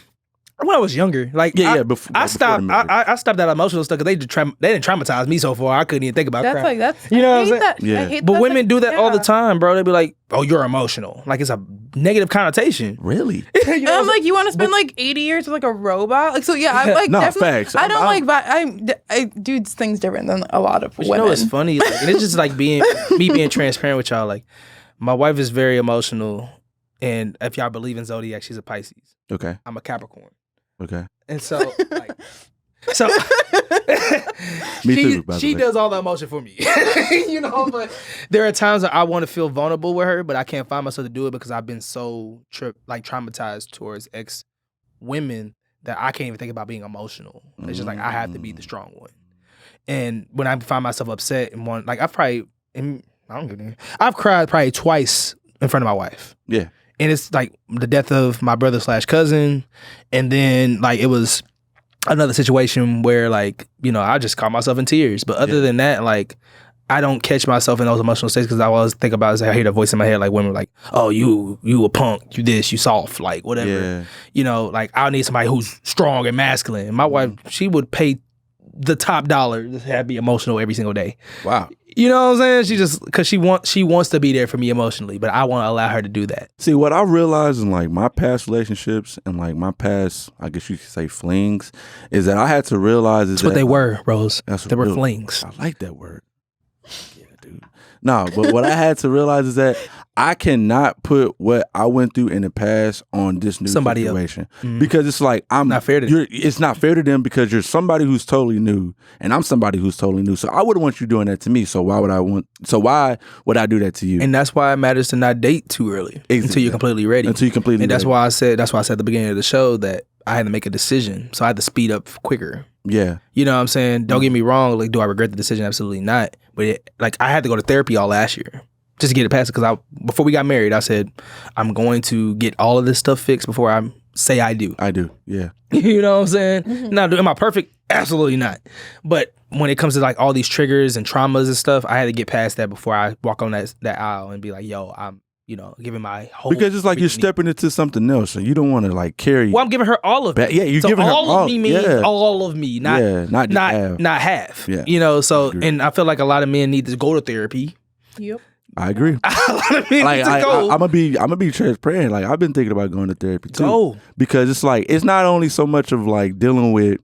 Speaker 1: When I was younger, like
Speaker 3: before,
Speaker 1: I stopped. I stopped that emotional stuff because they didn't traumatize me so far. I couldn't even think about crap.
Speaker 2: That's
Speaker 1: you know what I'm saying?
Speaker 2: That. Yeah. I hate
Speaker 1: but
Speaker 2: that.
Speaker 1: women do that all the time, bro. They be like, "Oh, you're emotional." Like it's a negative connotation.
Speaker 3: Really?
Speaker 2: And I'm like, you want to spend like 80 years with like a robot? Like so, yeah. I'm like,
Speaker 3: no
Speaker 2: definitely,
Speaker 3: facts.
Speaker 2: I don't I do things different than a lot of women.
Speaker 1: You know, it's funny, like, and it's just like being transparent with y'all. Like, my wife is very emotional, and if y'all believe in zodiac, she's a Pisces.
Speaker 3: Okay.
Speaker 1: I'm a Capricorn.
Speaker 3: Okay.
Speaker 1: And so, like,
Speaker 3: me too,
Speaker 1: she does all the emotion for me, you know. But there are times that I want to feel vulnerable with her, but I can't find myself to do it because I've been so traumatized towards ex women that I can't even think about being emotional. It's just like I have to be the strong one. And when I find myself upset and I've cried probably twice in front of my wife.
Speaker 3: Yeah.
Speaker 1: And it's like the death of my brother / cousin. And then like it was another situation where like, you know, I just caught myself in tears. But other than that, like I don't catch myself in those emotional states because I always think about I hear the voice in my head like women like, oh, you a punk, you this, you soft, like whatever. Yeah. You know, like I need somebody who's strong and masculine. And my wife, she would pay the top dollar to have me emotional every single day.
Speaker 3: Wow.
Speaker 1: You know what I'm saying? She just because she wants to be there for me emotionally, but I want to allow her to do that.
Speaker 3: See, what I realized in like my past relationships and like my past, I guess you could say flings, is that I had to realize
Speaker 1: that's what they were, Rose. They were flings.
Speaker 3: I like that word. Yeah, dude. No, but what I had to realize is that I cannot put what I went through in the past on this new situation because it's like
Speaker 1: not fair to them.
Speaker 3: It's not fair to them because you're somebody who's totally new and I'm somebody who's totally new. So I wouldn't want you doing that to me. So why would I do that to you?
Speaker 1: And that's why it matters to not date too early until you're completely ready. And that's why I said at the beginning of the show that I had to make a decision. So I had to speed up quicker.
Speaker 3: Yeah.
Speaker 1: You know what I'm saying? Don't get me wrong. Like, do I regret the decision? Absolutely not. But I had to go to therapy all last year just to get it past it. Because before we got married, I said, I'm going to get all of this stuff fixed before I say I do.
Speaker 3: I do. Yeah.
Speaker 1: You know what I'm saying? Mm-hmm. Now, am I perfect? Absolutely not. But when it comes to like all these triggers and traumas and stuff, I had to get past that before I walk on that aisle and be like, yo, I'm, you know, giving my whole...
Speaker 3: Because it's like you're stepping into something else and you don't want to like carry...
Speaker 1: Well, I'm giving her all of me.
Speaker 3: Yeah, you're giving her all
Speaker 1: of me means all of me, not half.
Speaker 3: Yeah.
Speaker 1: You know, so, and I feel like a lot of men need to go to therapy.
Speaker 2: Yep.
Speaker 3: I agree.
Speaker 1: A lot of men need to go.
Speaker 3: I'm gonna be transparent. Like I've been thinking about going to therapy too.
Speaker 1: Go.
Speaker 3: Because it's like it's not only so much of like dealing with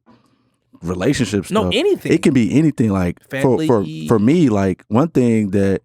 Speaker 3: relationships.
Speaker 1: No, anything.
Speaker 3: It can be anything. Like
Speaker 1: family.
Speaker 3: For me, like one thing that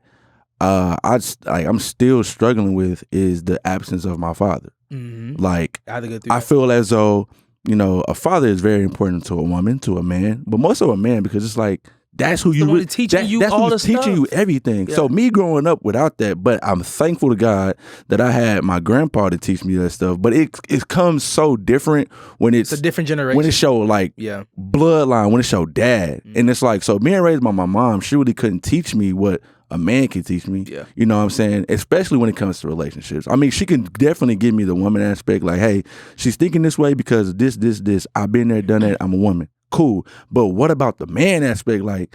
Speaker 3: I'm still struggling with is the absence of my father.
Speaker 1: Mm-hmm.
Speaker 3: Like
Speaker 1: I
Speaker 3: feel as though, you know, a father is very important to a woman, to a man, but more so a man because it's like that's who you
Speaker 1: teaching you all the stuff.
Speaker 3: Teaching you everything. Yeah. So me growing up without that, but I'm thankful to God that I had my grandpa to teach me that stuff. But it comes so different when it's
Speaker 1: a different generation.
Speaker 3: When it show like bloodline, when it show dad. Mm-hmm. And it's like, so being raised by my mom, she really couldn't teach me what a man can teach me.
Speaker 1: Yeah.
Speaker 3: You know what I'm saying? Especially when it comes to relationships. I mean, she can definitely give me the woman aspect, like, hey, she's thinking this way because of this. I've been there, done that, I'm a woman. Cool. But what about the man aspect? Like,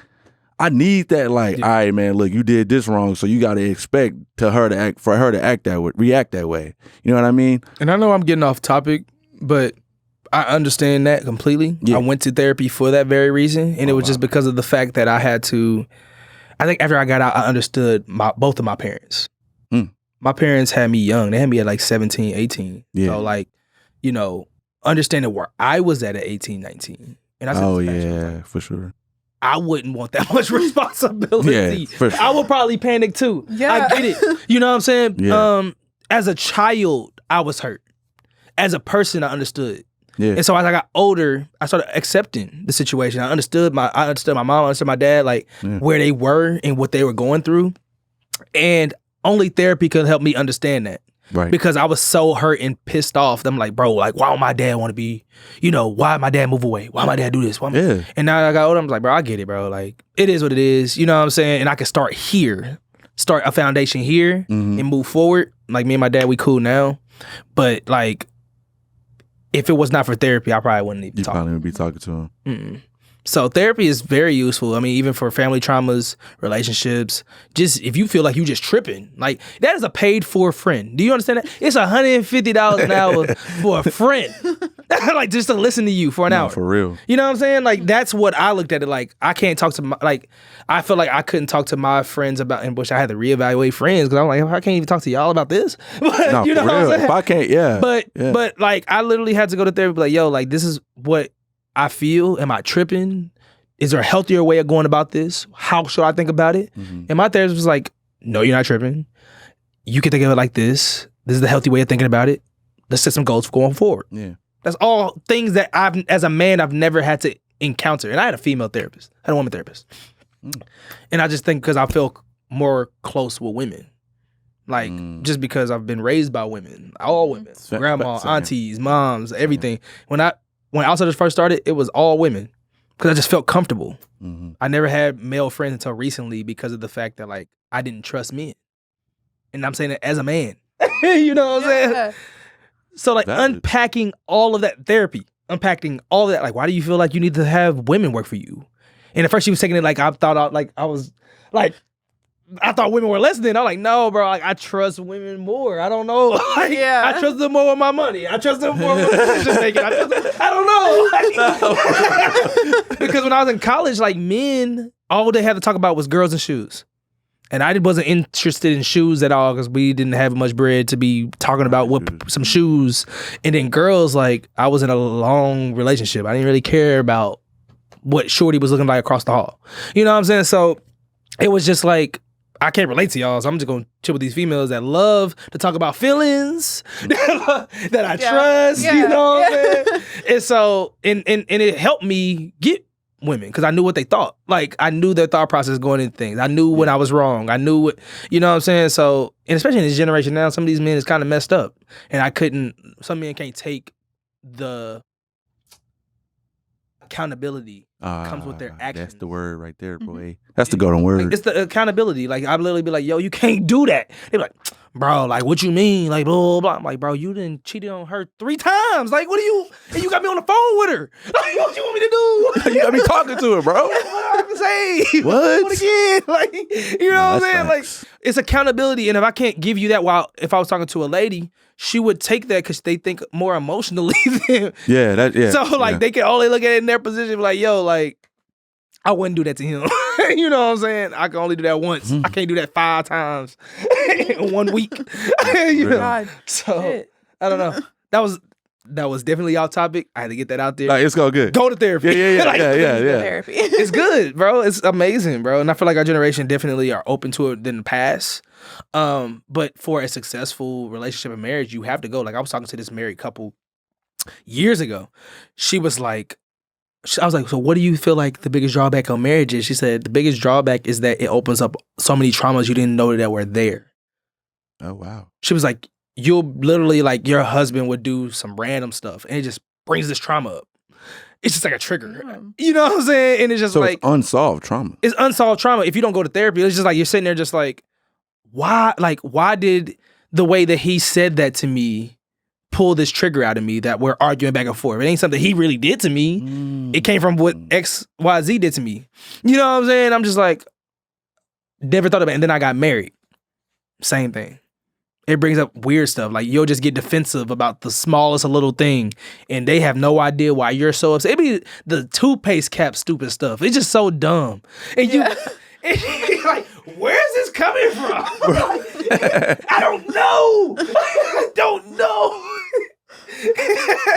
Speaker 3: I need that, like, all right, man, look, you did this wrong, so you gotta expect her to act that way, react that way. You know what I mean?
Speaker 1: And I know I'm getting off topic, but I understand that completely. Yeah. I went to therapy for that very reason, and it was just because of the fact that I had to. I think after I got out, I understood both of my parents. Mm. My parents had me young. They had me at like 17, 18. Yeah. So like, you know, understanding where I was at 18, 19. And I said,
Speaker 3: for sure.
Speaker 1: I wouldn't want that much responsibility.
Speaker 3: Yeah, for sure.
Speaker 1: I would probably panic too.
Speaker 2: Yeah.
Speaker 1: I get it. You know what I'm saying?
Speaker 3: Yeah.
Speaker 1: As a child, I was hurt. As a person, I understood.
Speaker 3: Yeah.
Speaker 1: And so as I got older, I started accepting the situation. I understood my mom, I understood my dad, like where they were and what they were going through. And only therapy could help me understand that.
Speaker 3: Right.
Speaker 1: Because I was so hurt and pissed off. I'm like, bro, like, why would my dad want to be, why my dad move away? Why my dad do this? And now I got older, I'm like, bro, I get it, bro. Like, it is what it is. You know what I'm saying? And I can start here, start a foundation here and move forward. Like, me and my dad, we cool now. But, like, if it was not for therapy, I probably wouldn't even
Speaker 3: You
Speaker 1: talk.
Speaker 3: probably wouldn't be talking to him.
Speaker 1: Mm-mm. So therapy is very useful. I mean, even for family traumas, relationships, just if you feel like you just tripping, like that is a paid for friend. Do you understand that? It's $150 an hour for a friend. Like just to listen to you for an hour.
Speaker 3: For real.
Speaker 1: You know what I'm saying? Like that's what I looked at it like. I can't talk to my, like, I feel like I couldn't talk to my friends about, in which I had to reevaluate friends because I'm like, I can't even talk to y'all about this. But,
Speaker 3: No,
Speaker 1: you know
Speaker 3: for
Speaker 1: what I'm
Speaker 3: real.
Speaker 1: saying?
Speaker 3: If I can't, yeah.
Speaker 1: But like I literally had to go to therapy like, yo, like this is what I feel. Am I tripping? Is there a healthier way of going about this? How should I think about it? And my therapist was like, no, you're not tripping. You can think of it like this. This is the healthy way of thinking about it. Let's set some goals for going forward.
Speaker 3: Yeah.
Speaker 1: That's all things that as a man, I've never had to encounter. And I had a female therapist. I had a woman therapist. And I just think because I feel more close with women. Like, just because I've been raised by women. All women. Grandma, aunties, moms, everything. When Outsiders first started, it was all women. Because I just felt comfortable. I never had male friends until recently because of the fact that, like, I didn't trust men. And I'm saying it as a man. You know what I'm saying? So, like, unpacking all of that therapy, unpacking all of that, like, why do you feel like you need to have women work for you? And at first she was taking it like I thought women were less than. I'm like, no, bro, like, I trust women more. I don't know. Like, I trust them more with my money. I trust them more with decision making. I don't know. Because when I was in college, like, men, all they had to talk about was girls and shoes. And I wasn't interested in shoes at all because we didn't have much bread to be talking about some shoes. And then girls, like, I was in a long relationship. I didn't really care about what shorty was looking like across the hall. You know what I'm saying? So it was just like, I can't relate to y'all, so I'm just gonna chill with these females that love to talk about feelings that I trust. You know what I'm saying? And so, and it helped me get women because I knew what they thought. Like I knew their thought process going into things. I knew when I was wrong. I knew what, you know what I'm saying. So, and especially in this generation now, some of these men is kind of messed up, and some men can't take the accountability comes with their actions.
Speaker 3: That's the word right there, boy. That's the golden word.
Speaker 1: Like, it's the accountability. Like, I'd literally be like, yo, you can't do that. They be like, bro, like, what you mean? Like, blah, blah, blah. I'm like, bro, you done cheated on her 3 times. Like, and you got me on the phone with her. Like, what you want me to do?
Speaker 3: You got me talking to her, bro.
Speaker 1: What do I have to say?
Speaker 3: What?
Speaker 1: Again? Like, you know what I'm saying? Facts. Like, it's accountability. And if I can't give you that if I was talking to a lady, she would take that because they think more emotionally than. So, like, they can only look at it in their position like, yo, like, I wouldn't do that to him. You know what I'm saying? I can only do that once. I can't do that 5 times in 1 week. You know? God, so, shit. I don't know. That was definitely off topic. I had to get that out there.
Speaker 3: Like, it's all good.
Speaker 1: Go to therapy.
Speaker 3: Yeah.
Speaker 1: Like,
Speaker 2: therapy.
Speaker 1: It's good, bro. It's amazing, bro. And I feel like our generation definitely are open to it than the past. But for a successful relationship and marriage, you have to go. Like, I was talking to this married couple years ago. She was like, I was like, so what do you feel like the biggest drawback on marriage is? She said, the biggest drawback is that it opens up so many traumas you didn't know that were there.
Speaker 3: Oh, wow.
Speaker 1: She was like, you'll literally, like, your husband would do some random stuff and it just brings this trauma up. It's just like a trigger. You know what I'm saying? And it's just like.
Speaker 3: It's unsolved trauma.
Speaker 1: It's unsolved trauma. If you don't go to therapy, it's just like you're sitting there just like, why did the way that he said that to me pull this trigger out of me that we're arguing back and forth? It ain't something he really did to me. It came from what XYZ did to me. You know what I'm saying? I'm just like, never thought about it. And then I got married. Same thing. It brings up weird stuff. Like, you'll just get defensive about the smallest little thing, and they have no idea why you're so upset. It be the toothpaste cap stupid stuff. It's just so dumb. And you're like, where's this coming from? I don't know. I don't know.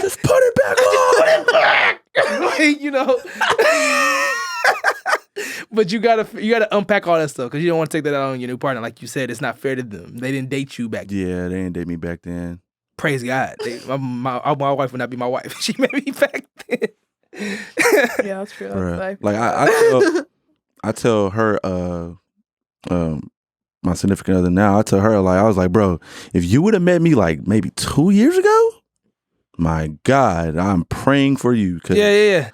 Speaker 3: Just put it back on.
Speaker 1: Like, you know. But you gotta unpack all that stuff because you don't want to take that out on your new partner. Like you said, it's not fair to them. They didn't date you back then.
Speaker 3: Yeah, they didn't date me back then.
Speaker 1: praise God. My wife would not be my wife. She made me back then.
Speaker 2: Yeah, that's true. That's
Speaker 3: like I tell her, my significant other now, I tell her, like, I was like, bro, if you would have met me like maybe 2 years ago, my God, I'm praying for you.
Speaker 1: Yeah.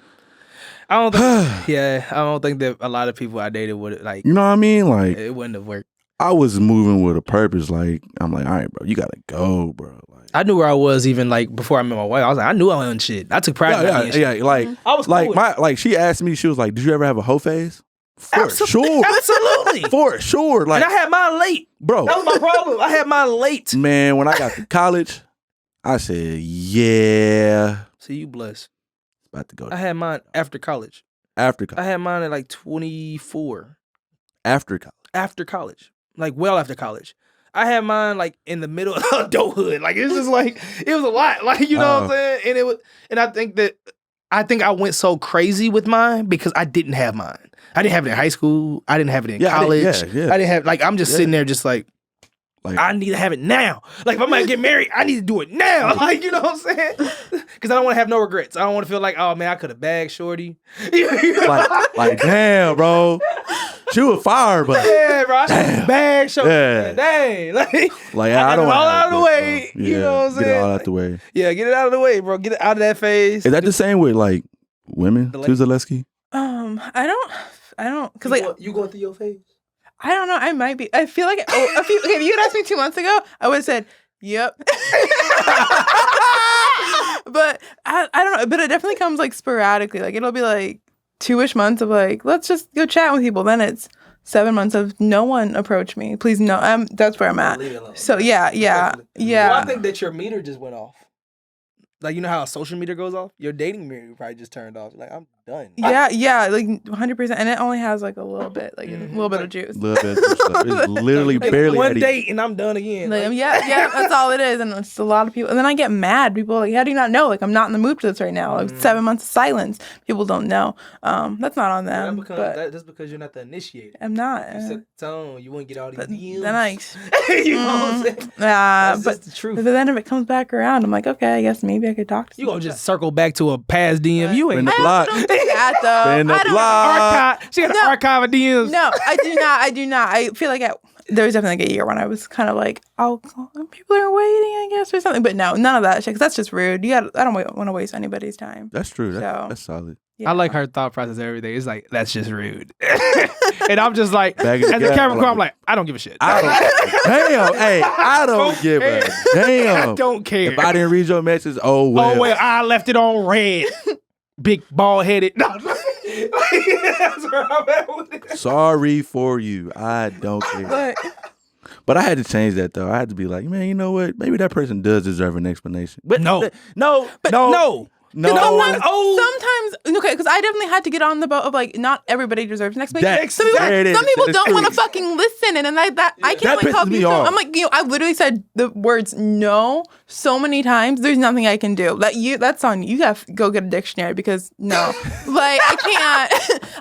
Speaker 1: I don't think that a lot of people I dated would like.
Speaker 3: You know what I mean? Like,
Speaker 1: it wouldn't have worked.
Speaker 3: I was moving with a purpose. Like, I'm like, all right, bro, you gotta go, bro. Like,
Speaker 1: I knew where I was even like before I met my wife. I was like, I knew I was on shit. I took pride in shit.
Speaker 3: Yeah. Like,
Speaker 1: I was
Speaker 3: like
Speaker 1: cool
Speaker 3: like she asked me, she was like, did you ever have a hoe phase? For sure.
Speaker 1: Absolutely.
Speaker 3: For sure. Like,
Speaker 1: and I had mine late.
Speaker 3: Bro.
Speaker 1: That was my problem. I had mine late.
Speaker 3: Man, when I got to college, I said, yeah.
Speaker 1: See, you blessed.
Speaker 3: About to go.
Speaker 1: I had mine after college.
Speaker 3: After college.
Speaker 1: I had mine at like 24.
Speaker 3: After college.
Speaker 1: After college. Like well after college. I had mine like in the middle of adulthood. Like it's just like it was a lot. Like you know what I'm saying? And it was I think I went so crazy with mine because I didn't have mine. I didn't have it in high school. I didn't have it in college. I didn't have like I'm just sitting there just like I need to have it now. Like if I'm gonna get married, I need to do it now. Like you know what I'm saying? Because I don't want to have no regrets. I don't want to feel like, oh man, I could have bagged shorty.
Speaker 3: like damn, bro. She was fire, but
Speaker 1: yeah, bro. I should have bagged shorty. Yeah. Dang, like
Speaker 3: I don't
Speaker 1: want all out of the way.
Speaker 3: Bro.
Speaker 1: You know what I'm saying?
Speaker 3: Get it all out the way.
Speaker 1: Yeah, get it out of the way, bro. Get it out of that phase.
Speaker 3: Is that the same with like women too, Zaleski?
Speaker 2: I don't, because like
Speaker 1: you going through your phase.
Speaker 2: I don't know. I might be. I feel like if you had asked me 2 months ago, I would have said, yep. But I don't know. But it definitely comes like sporadically. Like it'll be like 2-ish months of like, let's just go chat with people. Then it's 7 months of no one approach me. Please no. That's where I'm at. So yeah.
Speaker 1: Well, I think that your meter just went off. Like, you know how a social meter goes off? Your dating meter probably just turned off. Like, I'm done.
Speaker 2: Yeah, like 100%. And it only has like a little bit, like a little bit of juice.
Speaker 3: A little bit of juice. It's literally barely
Speaker 1: one date and I'm done again.
Speaker 2: Like, yeah, that's all it is. And it's a lot of people. And then I get mad. People are like, how do you not know? Like, I'm not in the mood for this right now. Like, 7 months of silence. People don't know. That's not on them.
Speaker 1: That's because you're not the initiator.
Speaker 2: I'm not.
Speaker 1: You set the tone. You wouldn't get all these DMs.
Speaker 2: Then
Speaker 1: you know what I'm saying?
Speaker 2: But
Speaker 1: the truth.
Speaker 2: But then if it comes back around, I'm like, okay, I guess maybe I could talk to
Speaker 1: you. Gonna just circle back to a past DM. You ain't
Speaker 3: the block.
Speaker 2: I don't do that though.
Speaker 3: In the block.
Speaker 1: She got an archive of DMs.
Speaker 2: No, I do not. I feel like there was definitely like a year when I was kind of like, oh, people are waiting, I guess, or something. But no, none of that shit, because that's just rude. I don't want to waste anybody's time.
Speaker 3: That's true. That's solid.
Speaker 1: Yeah. I like her thought process every day. It's like, that's just rude. And I'm just like, as a Capricorn, I'm like, I don't give a shit.
Speaker 3: I don't give a damn.
Speaker 1: I don't care.
Speaker 3: If I didn't read your message, oh well.
Speaker 1: I left it on red. Big bald headed. No. That's where I'm at with it.
Speaker 3: Sorry for you. I don't care. But I had to change that though. I had to be like, man, you know what? Maybe that person does deserve an explanation. But no.
Speaker 2: Sometimes, okay, because I definitely had to get on the boat of like, not everybody deserves an explanation. Some people don't want to fucking listen, and I can't like call people. I'm like, I literally said the words no so many times. There's nothing I can do. That's on you. You got to go get a dictionary because no, like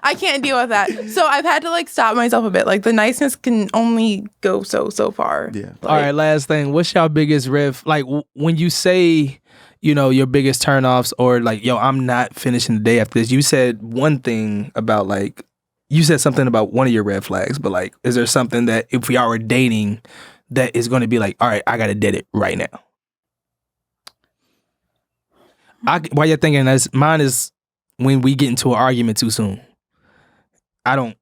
Speaker 2: I can't deal with that. So I've had to like stop myself a bit. Like the niceness can only go so far.
Speaker 3: Yeah.
Speaker 1: All right. Last thing. What's your biggest riff? Like when you say, your biggest turnoffs, or like, yo, I'm not finishing the day after this. You said one thing about like, you said something about one of your red flags, but like, is there something that if we are dating that is going to be like, all right, I got to dead it right now? While you're thinking this, mine is when we get into an argument too soon. I don't,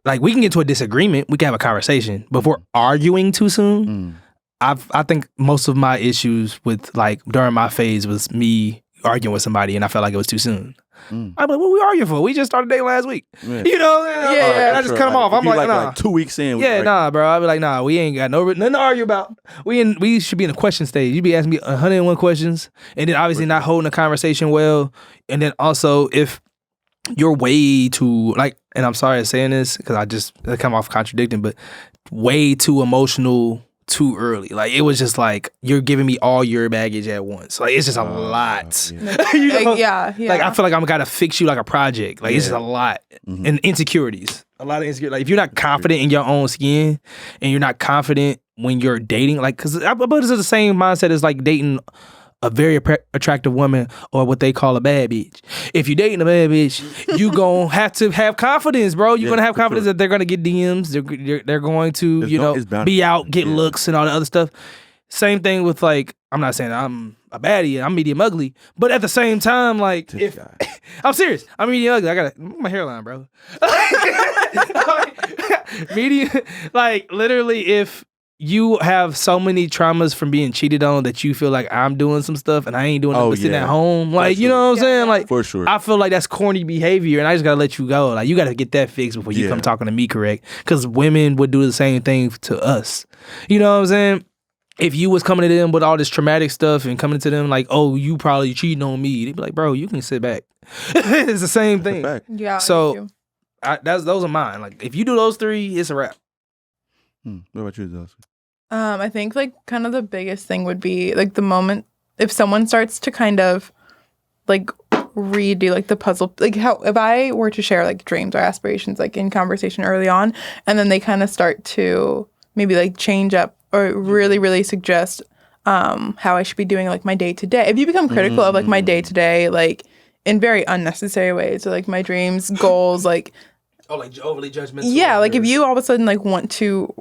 Speaker 1: like, we can get to a disagreement. We can have a conversation, but if we're arguing too soon, I think most of my issues with like during my phase was me arguing with somebody, and I felt like it was too soon. I'm like, what we arguing for? We just started dating last week. Yeah. I just cut them off. I'm like, nah.
Speaker 3: Like 2 weeks in.
Speaker 1: Yeah, nah, bro. I'd be like, nah, we ain't got nothing to argue about. We should be in the question stage. You be asking me 101 questions, and then obviously not holding a conversation well. And then also if you're way too like, and I'm sorry for saying this because I come off contradicting, but way too emotional too early. Like it was just like you're giving me all your baggage at once. Like it's just a lot.
Speaker 2: Yeah.
Speaker 1: Like I feel like I'm gotta fix you like a project. Like it's just a lot. And insecurities. A lot of insecurity. Like if you're not confident in your own skin and you're not confident when you're dating, like, because I put this in the same mindset as like dating a very attractive woman or what they call a bad bitch. If you're dating a bad bitch, you gonna have to have confidence, bro. You're gonna have confidence that they're gonna get DMs. They're going to, be out, get looks and all the other stuff. Same thing with like, I'm not saying I'm a baddie, I'm medium ugly, but at the same time, like, if I'm serious, I'm medium ugly. I got my hairline, bro. Medium, like, literally, if you have so many traumas from being cheated on that you feel like I'm doing some stuff and I ain't doing nothing but sitting at home. Like, you know what I'm saying? Like,
Speaker 3: for sure.
Speaker 1: I feel like that's corny behavior and I just gotta let you go. Like, you gotta get that fixed before you come talking to me, correct? Because women would do the same thing to us. You know what I'm saying? If you was coming to them with all this traumatic stuff and coming to them like, oh, you probably cheating on me, they'd be like, bro, you can sit back. It's the same thing.
Speaker 2: Yeah.
Speaker 1: So those are mine. Like, if you do those three, it's a wrap.
Speaker 3: What about you, Dawson?
Speaker 2: I think like kind of the biggest thing would be like the moment if someone starts to kind of like redo like the puzzle, like how if I were to share like dreams or aspirations like in conversation early on, and then they kind of start to maybe like change up or really, really suggest how I should be doing like my day to day. If you become critical of like my day to day, like in very unnecessary ways, so like my dreams, goals, like.
Speaker 1: Oh, like overly judgmental.
Speaker 2: Yeah, like if you all of a sudden like want to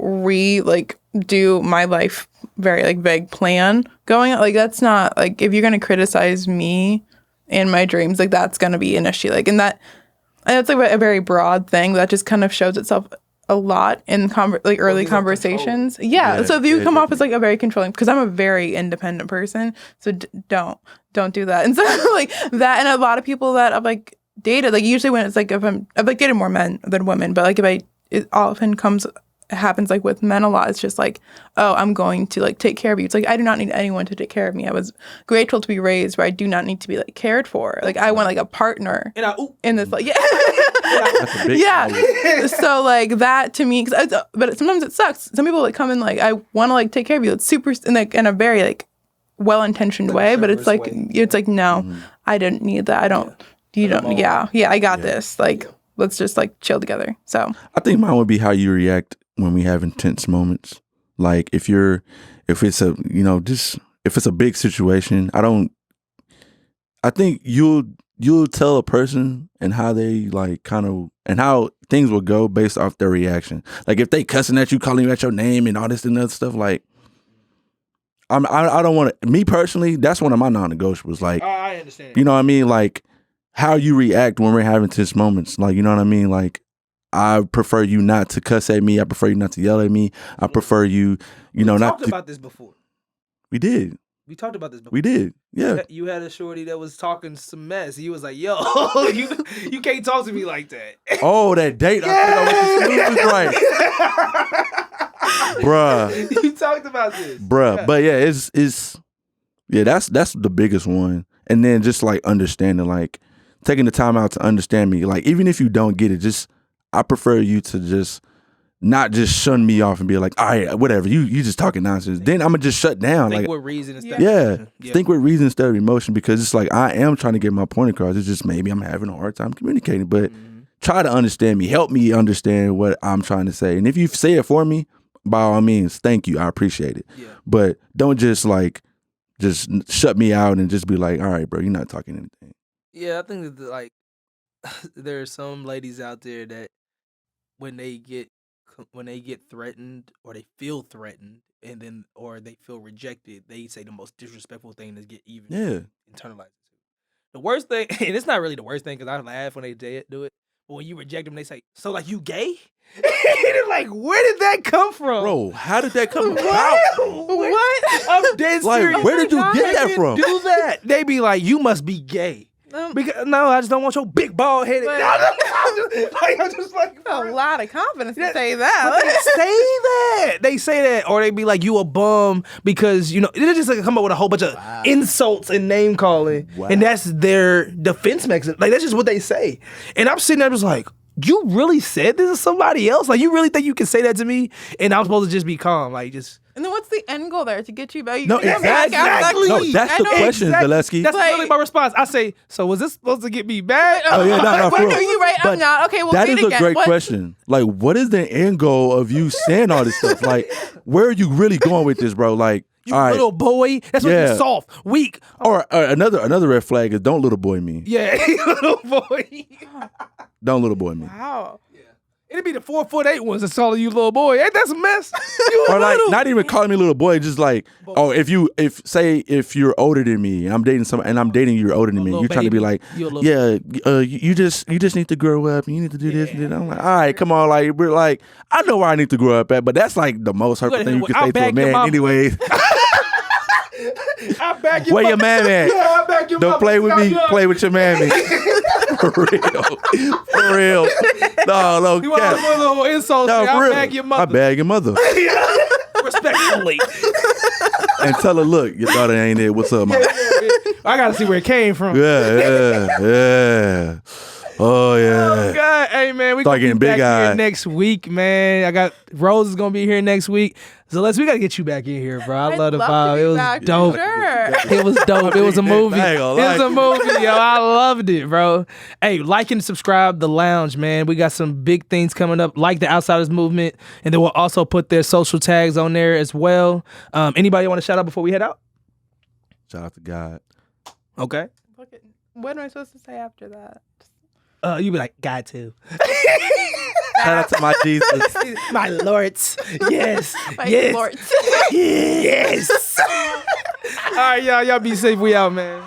Speaker 2: do my life very like vague plan going on, like that's not like if you're gonna criticize me and my dreams, like that's gonna be an issue. Like and that's like a very broad thing that just kind of shows itself a lot in early conversations. Yeah, so if you come off as like a very controlling, because I'm a very independent person, so don't do that. And so like that, and a lot of people that I've like dated, like usually when it's like I've like dated more men than women, but like it often happens like with men a lot. It's just like, oh, I'm going to like take care of you. It's like I do not need anyone to take care of me. I was grateful to be raised where I do not need to be like cared for. Like I want like a partner in this like So like that to me, but sometimes it sucks. Some people like come in like I want to like take care of you. It's super in a very like well-intentioned way, but it's like no, I didn't need that. I don't. You don't. I got this. Like, let's just like chill together. So
Speaker 3: I think mine would be how you react when we have intense moments. Like if it's a if it's a big situation, I think you'll tell a person and how they like kind of and how things will go based off their reaction. Like if they cussing at you, calling you at your name and all this and other stuff, like I don't want to. Me personally, that's one of my non-negotiables. Like
Speaker 1: I understand.
Speaker 3: You know what I mean? Like how you react when we're having tense moments. Like, you know what I mean? Like, I prefer you not to cuss at me. I prefer you not to yell at me. I prefer you, not to... We
Speaker 1: talked about this before.
Speaker 3: We did.
Speaker 1: We talked about this before.
Speaker 3: We did, yeah.
Speaker 1: You had a shorty that was talking some mess. He was like, yo, you can't talk to me like that.
Speaker 3: Oh, that date. Yeah. I forgot what the right. Bruh.
Speaker 1: You talked about this.
Speaker 3: Bruh. Yeah. But yeah, it's that's the biggest one. And then just like understanding, like, taking the time out to understand me. Like, even if you don't get it, I prefer you to just not just shun me off and be like, all right, whatever, you just talking nonsense. Then I'm going to just shut down.
Speaker 1: Think
Speaker 3: like,
Speaker 1: with reason instead of emotion.
Speaker 3: Yeah, think with reason instead of emotion, because it's like I am trying to get my point across. It's just maybe I'm having a hard time communicating. But try to understand me. Help me understand what I'm trying to say. And if you say it for me, by all means, thank you. I appreciate it. Yeah. But don't just shut me out and just be like, all right, bro, you're not talking anything.
Speaker 1: Yeah, I think that like there are some ladies out there that when they get threatened or they feel threatened or they feel rejected, they say the most disrespectful thing to get even internalized. The worst thing, and it's not really the worst thing because I laugh when they do it, but when you reject them, they say, so like you gay? And it's like, where did that come from?
Speaker 3: Bro, how did that come about?
Speaker 1: What? I'm dead serious.
Speaker 3: Like, where did you get that from?
Speaker 1: Do that. They be like, you must be gay. Because, no, I just don't want your big bald headed. I'm just like
Speaker 2: a lot of confidence to say that.
Speaker 1: They say that, or they be like, you a bum because they just like come up with a whole bunch of insults and name calling, and that's their defense mechanism. Like that's just what they say, and I'm sitting there just like, you really said this to somebody else? Like, you really think you can say that to me? And I'm supposed to just be calm, like, just.
Speaker 2: And then what's the end goal there? To get you back?
Speaker 3: No, exactly. No, that's the question, Zaleski.
Speaker 1: That's literally my response. I say, so was this supposed to get me back?
Speaker 3: Oh, yeah, no,
Speaker 2: Wait, are you right? I'm not. Okay, we'll
Speaker 3: that
Speaker 2: meet
Speaker 3: is
Speaker 2: again.
Speaker 3: a great question. Like, what is the end goal of you saying all this stuff? Like, where are you really going with this, bro? Like,
Speaker 1: You
Speaker 3: all right.
Speaker 1: little boy. That's what you're soft, weak.
Speaker 3: Or another red flag is don't little boy me.
Speaker 1: Yeah, little boy.
Speaker 3: Don't little boy me.
Speaker 2: Wow.
Speaker 1: It'd be the 4'8" ones that's calling you little boy. Ain't that some mess? You
Speaker 3: Or like
Speaker 1: little.
Speaker 3: not even calling me little boy, just like, oh, if you're older than me, I'm dating you're older than me, you're trying to be like, yeah, you just need to grow up, you need to do this and that. I'm like, all right, come on, like we're like, I know where I need to grow up at, but that's like the most hurtful thing you can say to a man anyway.
Speaker 1: I back your
Speaker 3: Where your man at?
Speaker 1: Yeah, I back your
Speaker 3: Don't play with me, play with your mammy. For real. No,
Speaker 1: You want to put a little insult?
Speaker 3: no,
Speaker 1: I
Speaker 3: for real.
Speaker 1: bag your mother.
Speaker 3: I bag your mother.
Speaker 1: Respectfully.
Speaker 3: And tell her, look, your daughter ain't there. What's up, man?
Speaker 1: I gotta see where it came from.
Speaker 3: Yeah. Oh yeah.
Speaker 1: Oh God, hey man, we
Speaker 3: Start
Speaker 1: gonna be
Speaker 3: getting
Speaker 1: back
Speaker 3: big
Speaker 1: here
Speaker 3: eyed.
Speaker 1: next week, man. I got Rose is gonna be here next week, so we gotta get you back in here, bro. I love the vibe. It was dope.
Speaker 2: Sure.
Speaker 1: It was dope. It was a movie.
Speaker 3: I
Speaker 1: It
Speaker 3: ain't gonna
Speaker 1: was
Speaker 3: lie.
Speaker 1: a movie, yo. I loved it, bro. Hey, like and subscribe the lounge, man. We got some big things coming up, like the Outsiders movement, and then we'll also put their social tags on there as well. Anybody want to shout out before we head out?
Speaker 3: Shout out to God.
Speaker 1: Okay.
Speaker 2: What am I supposed to say after that?
Speaker 1: You be like, God too.
Speaker 3: Shout out to my Jesus.
Speaker 1: My lords. Yes.
Speaker 2: My
Speaker 1: yes.
Speaker 2: Lord.
Speaker 1: Yes. All right, y'all be safe. We out, man.